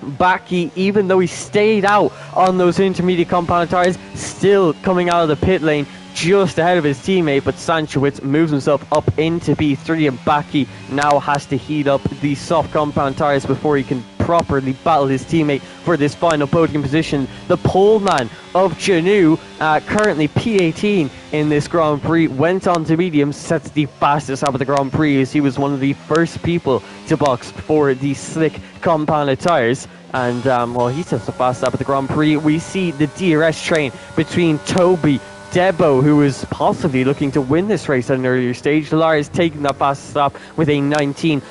Baki, even though he stayed out on those intermediate compound tires, still coming out of the pit lane just ahead of his teammate. But Sanchowitz moves himself up into P3, and Baki now has to heat up these soft compound tires before he can properly battle his teammate for this final podium position. The pole man of Janu, currently P18 in this Grand Prix, went on to mediums, sets the fastest lap of the Grand Prix as he was one of the first people to box for the slick compounded tires. And well, he sets the fastest lap of the Grand Prix. We see the DRS train between Toby, Debo, who was possibly looking to win this race at an earlier stage. Lars taking that fastest lap with a 19.2.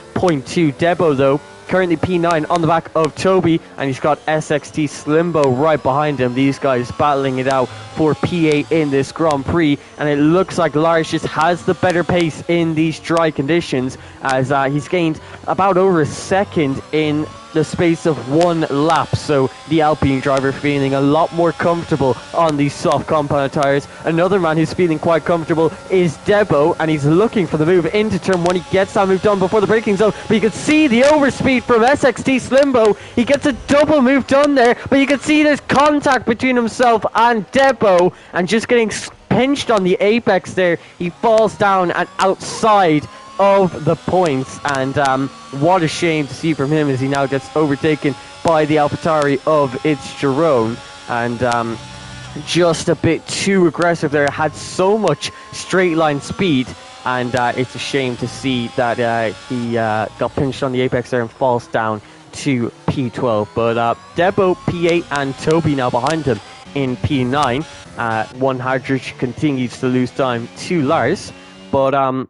Debo, though, currently P9 on the back of Toby, and he's got SXT Slimbo right behind him. These guys battling it out for P8 in this Grand Prix, and it looks like Lars just has the better pace in these dry conditions, as he's gained about over a second in the space of one lap. So the Alpine driver feeling a lot more comfortable on these soft compound tires. Another man who's feeling quite comfortable is Debo, and he's looking for the move into turn 1. He gets that move done before the braking zone, but you can see the overspeed from SXT Slimbo. He gets a double move done there, but you can see there's contact between himself and Debo, and just getting pinched on the apex there, he falls down and outside of the points. And what a shame to see from him as he now gets overtaken by the AlphaTauri of its Jerome. And just a bit too aggressive there, had so much straight line speed, and it's a shame to see that he got pinched on the apex there and falls down to P12. But Debo P8 and Toby now behind him in P9. One Hardrich continues to lose time to Lars, but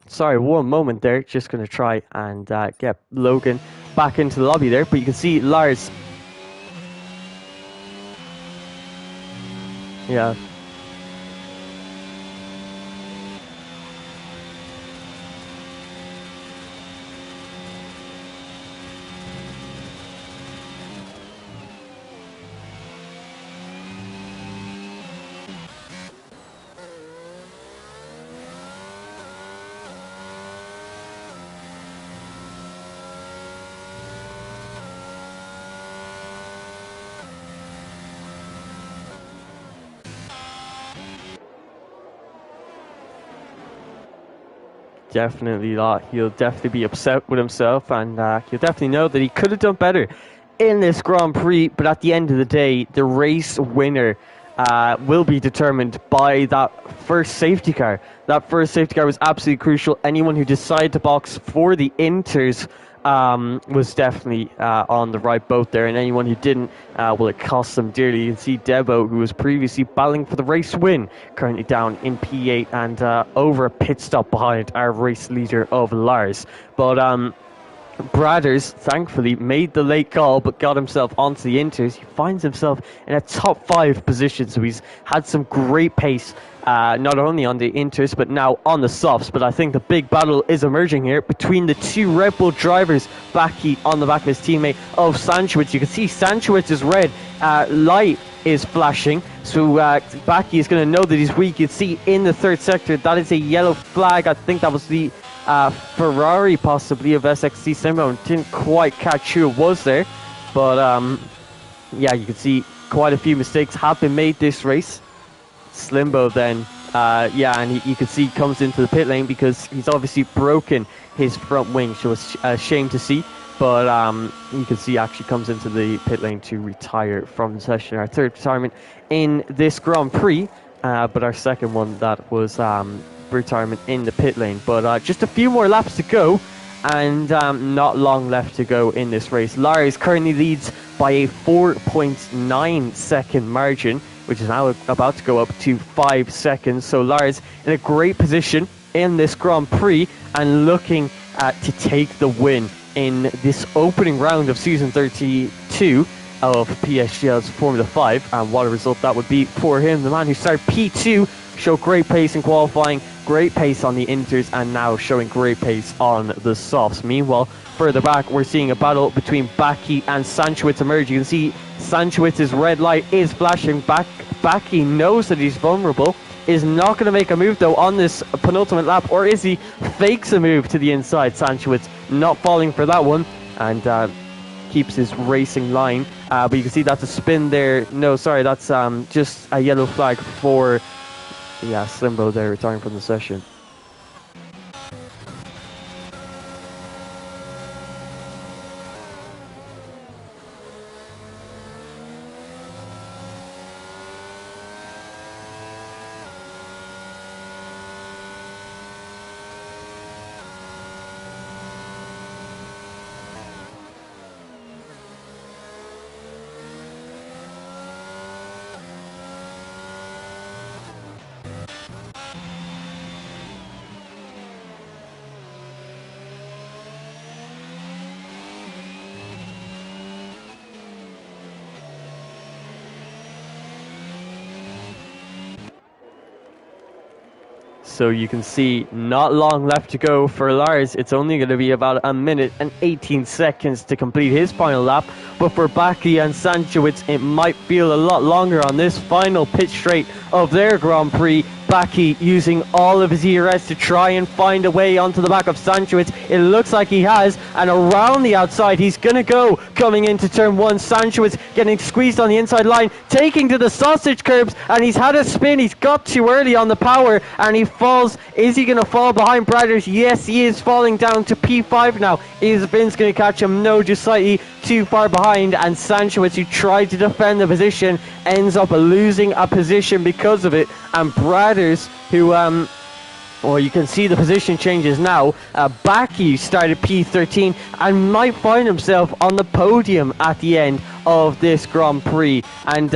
sorry, one moment there. Just going to try and get Logan back into the lobby there. But you can see Lars. Yeah. Definitely not. He'll definitely be upset with himself, and he'll definitely know that he could have done better in this Grand Prix. But at the end of the day, the race winner will be determined by that first safety car. That first safety car was absolutely crucial. Anyone who decided to box for the Inters was definitely on the right boat there, and anyone who didn't, well, it cost them dearly. You can see Debo, who was previously battling for the race win, currently down in P8 and over a pit stop behind our race leader of Lars. But Bradders, thankfully, made the late call but got himself onto the Inters. He finds himself in a top 5 position, so he's had some great pace, not only on the Inters but now on the softs. But I think the big battle is emerging here between the two Red Bull drivers. Baki on the back of his teammate of Sanchowitz. You can see Sanchowitz's red light is flashing, so Baki is going to know that he's weak. You can see in the third sector that is a yellow flag. I think that was the Ferrari possibly of SXT Simbo. Didn't quite catch who it was there, but yeah, you can see quite a few mistakes have been made this race. Slimbo then, yeah, and you can see comes into the pit lane because he's obviously broken his front wing, so it's a shame to see. But you can see actually comes into the pit lane to retire from the session. Our third retirement in this Grand Prix, but our second one that was retirement in the pit lane. But just a few more laps to go, and not long left to go in this race. Lars currently leads by a 4.9 second margin, which is now about to go up to 5 seconds. So Lars in a great position in this Grand Prix and looking to take the win in this opening round of season 32 of PSGL's Formula 5. And what a result that would be for him. The man who started P2 showed great pace in qualifying, great pace on the Inters, and now showing great pace on the softs. Meanwhile, further back, we're seeing a battle between Baki and Sanchowitz emerge. You can see Sanchowitz's red light is flashing. Baki knows that he's vulnerable, is not going to make a move though on this penultimate lap, or is he? Fakes a move to the inside. Sanchowitz not falling for that one, and keeps his racing line. But you can see that's a spin there. No, sorry, that's just a yellow flag for, yeah, Slimbo there, retiring from the session. So you can see not long left to go for Lars. It's only going to be about a minute and 18 seconds to complete his final lap. But for Baki and Sanchowitz, it might feel a lot longer on this final pit straight of their Grand Prix. Baki using all of his ERS to try and find a way onto the back of Sanchowitz. It looks like he has, and around the outside he's going to go, coming into turn 1. Sanchowitz getting squeezed on the inside line, taking to the sausage curbs, and he's had a spin. He's got too early on the power, and he falls. Is he going to fall behind Bradders? Yes, he is falling down to P5 now. Is Vince going to catch him? No, just slightly too far behind, and Sanchowitz, who tried to defend the position, ends up losing a position because of it. And Bradders, who well, you can see the position changes now. Baki started P13 and might find himself on the podium at the end of this Grand Prix. And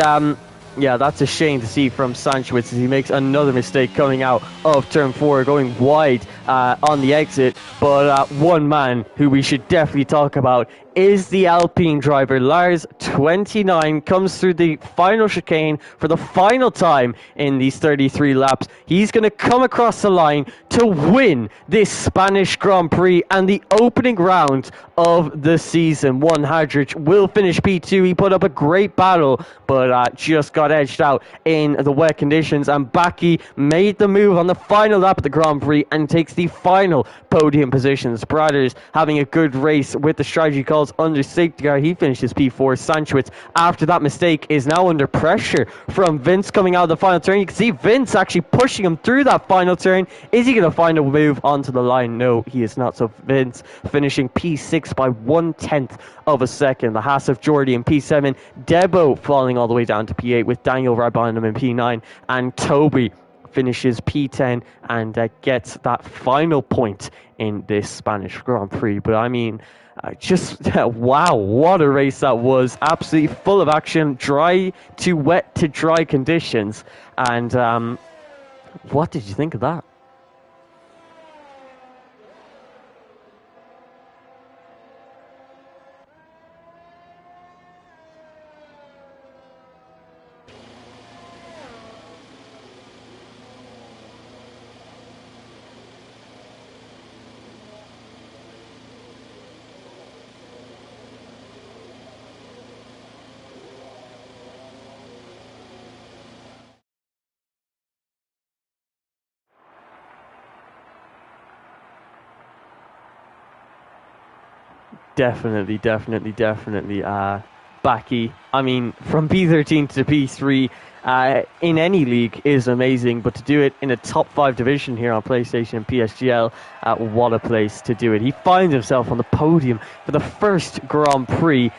yeah, that's a shame to see from Sanchowitz as he makes another mistake coming out of turn 4, going wide on the exit. But one man who we should definitely talk about is the Alpine driver. Lars, 29, comes through the final chicane for the final time in these 33 laps. He's going to come across the line to win this Spanish Grand Prix and the opening round of the season. One Hadrich will finish P2. He put up a great battle, but just got edged out in the wet conditions. And Baki made the move on the final lap of the Grand Prix and takes the final podium positions. Bradders having a good race with the strategy calls falls under safety car. He finishes P4. Sanchowitz, after that mistake, is now under pressure from Vince coming out of the final turn. You can see Vince actually pushing him through that final turn. Is he going to find a move onto the line? No, he is not. So Vince finishing P6 by 1/10 of a second. The Haas of Jordy in P7. Debo falling all the way down to P8 with Daniel right behind him in P9. And Toby finishes P10 and gets that final point in this Spanish Grand Prix. But I mean, wow, what a race that was. Absolutely full of action, dry to wet to dry conditions. And what did you think of that? Definitely. Backy. I mean, from P13 to P3 in any league is amazing, but to do it in a top 5 division here on PlayStation and PSGL, what a place to do it. He finds himself on the podium for the first Grand Prix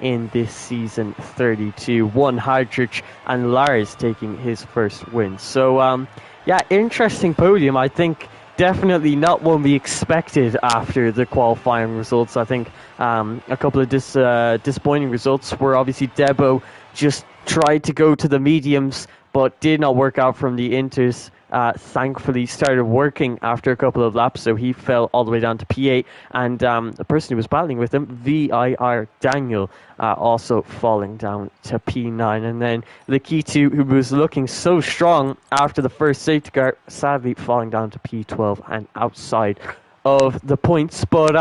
in this season 32. One Hardrich and Lars taking his first win. So, yeah, interesting podium. I think definitely not one we expected after the qualifying results. I think a couple of disappointing results were obviously Debo just tried to go to the mediums but did not work out from the inters. Thankfully started working after a couple of laps, so he fell all the way down to P8, and the person who was battling with him, VIR Daniel, also falling down to P9, and then Lakitu, who was looking so strong after the first safety car, sadly falling down to P12 and outside of the points. But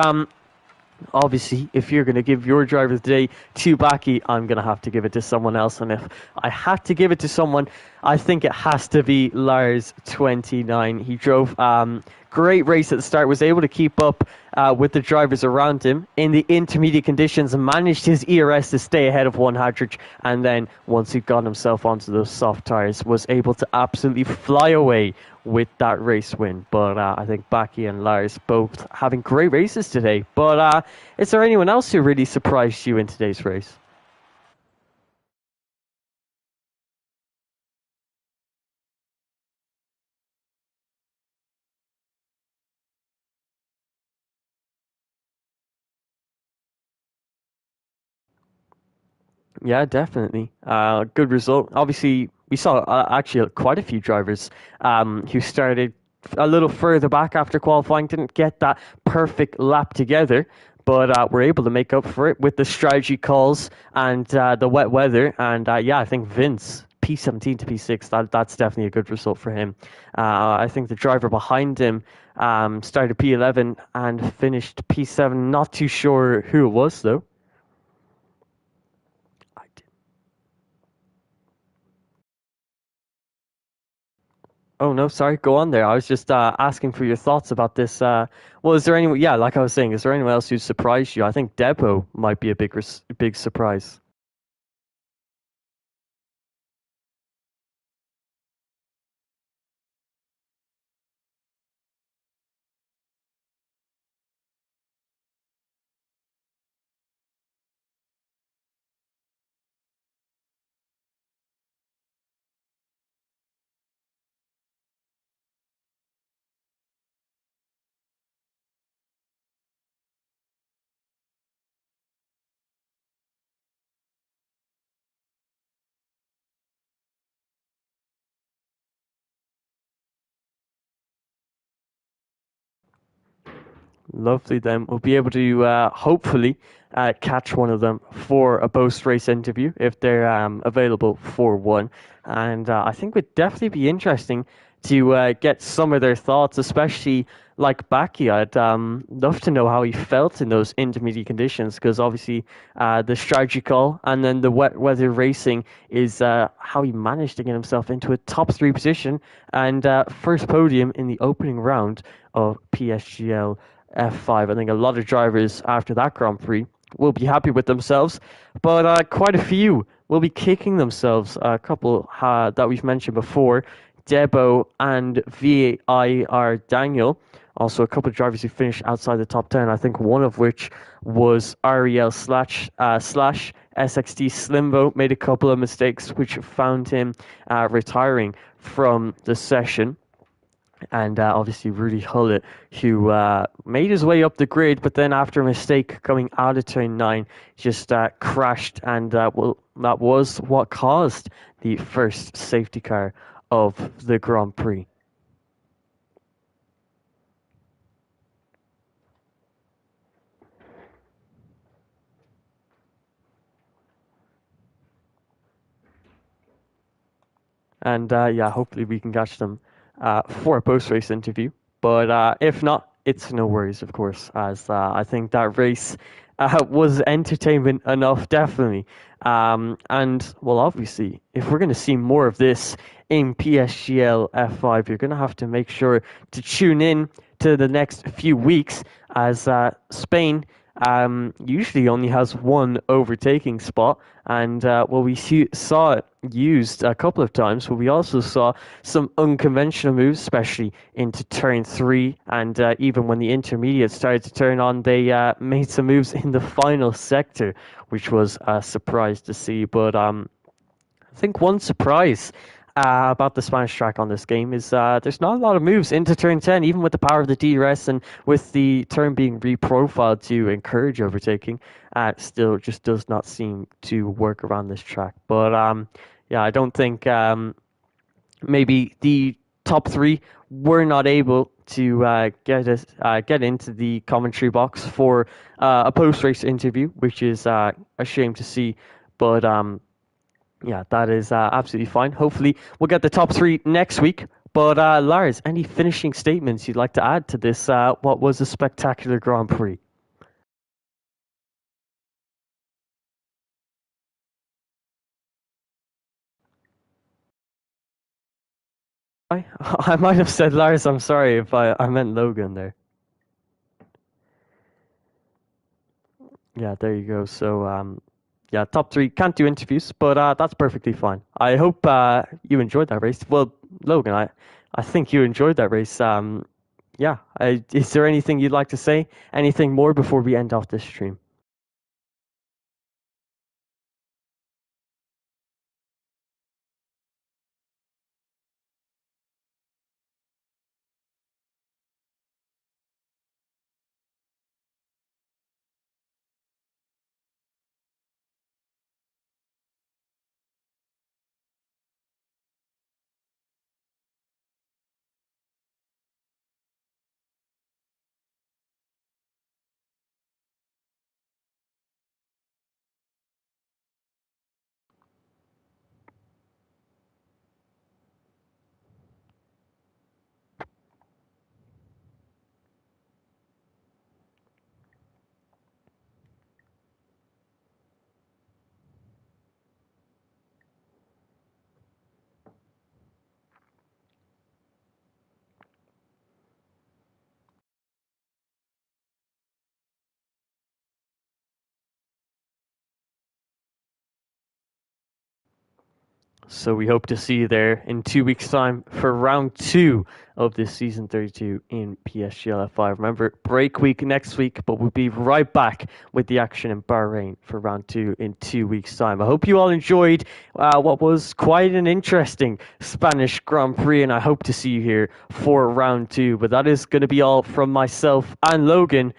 obviously, if you're going to give your driver of the day to Backy, I'm going to have to give it to someone else. And if I had to give it to someone, I think it has to be Lars 29. He drove great race at the start, was able to keep up with the drivers around him in the intermediate conditions and managed his ERS to stay ahead of one Hadrich. And then once he got himself onto those soft tires, was able to absolutely fly away with that race win. But I think Backy and Lars both having great races today. But is there anyone else who really surprised you in today's race? Yeah, definitely. Good result. Obviously, we saw actually quite a few drivers who started a little further back after qualifying, didn't get that perfect lap together, but were able to make up for it with the strategy calls and the wet weather. And yeah, I think Vince, P17 to P6, that's definitely a good result for him. I think the driver behind him started P11 and finished P7. Not too sure who it was, though. Oh no, sorry. Go on there. I was just asking for your thoughts about this. Well, is there anyone? Yeah, like I was saying, is there anyone else who surprised you? I think Debo might be a big surprise. Lovely. Then we'll be able to hopefully catch one of them for a post race interview if they're available for one. And I think would definitely be interesting to get some of their thoughts, especially like Baki. I'd love to know how he felt in those intermediate conditions, because obviously the strategy call and then the wet weather racing is how he managed to get himself into a top 3 position and first podium in the opening round of PSGL F5. I think a lot of drivers after that Grand Prix will be happy with themselves, but quite a few will be kicking themselves. A couple that we've mentioned before, Debo and VIR Daniel. Also, a couple of drivers who finished outside the top 10. I think one of which was Ariel slash SXT Slimbo. Made a couple of mistakes, which found him retiring from the session. And obviously Rudy Hullett, who made his way up the grid, but then after a mistake coming out of turn 9, just crashed, and that was what caused the first safety car of the Grand Prix. And yeah, hopefully we can catch them for a post-race interview. But if not, it's no worries, of course, as I think that race was entertainment enough, definitely. And, well, obviously, if we're going to see more of this in PSGL F5, you're going to have to make sure to tune in to the next few weeks, as Spain usually only has one overtaking spot. And well, we saw it used a couple of times, but we also saw some unconventional moves, especially into turn 3. And even when the intermediate started to turn on, they made some moves in the final sector, which was a surprise to see. But I think one surprise about the Spanish track on this game is there's not a lot of moves into turn 10, even with the power of the DRS and with the turn being reprofiled to encourage overtaking. Still just does not seem to work around this track. But yeah, I don't think maybe the top 3 were not able to get into the commentary box for a post-race interview, which is a shame to see. But yeah, that is absolutely fine. Hopefully, we'll get the top 3 next week. But Lars, any finishing statements you'd like to add to this, what was a spectacular Grand Prix? I might have said Lars, I'm sorry if I meant Logan there. Yeah, there you go. So, yeah, top 3 can't do interviews, but that's perfectly fine. I hope you enjoyed that race. Well, Logan, I think you enjoyed that race. Yeah, is there anything you'd like to say? Anything more before we end off this stream? So we hope to see you there in 2 weeks' time for round 2 of this season 32 in PSGL F5. Remember, break week next week, but we'll be right back with the action in Bahrain for round 2 in 2 weeks' time. I hope you all enjoyed what was quite an interesting Spanish Grand Prix, and I hope to see you here for round 2. But that is going to be all from myself and Logan.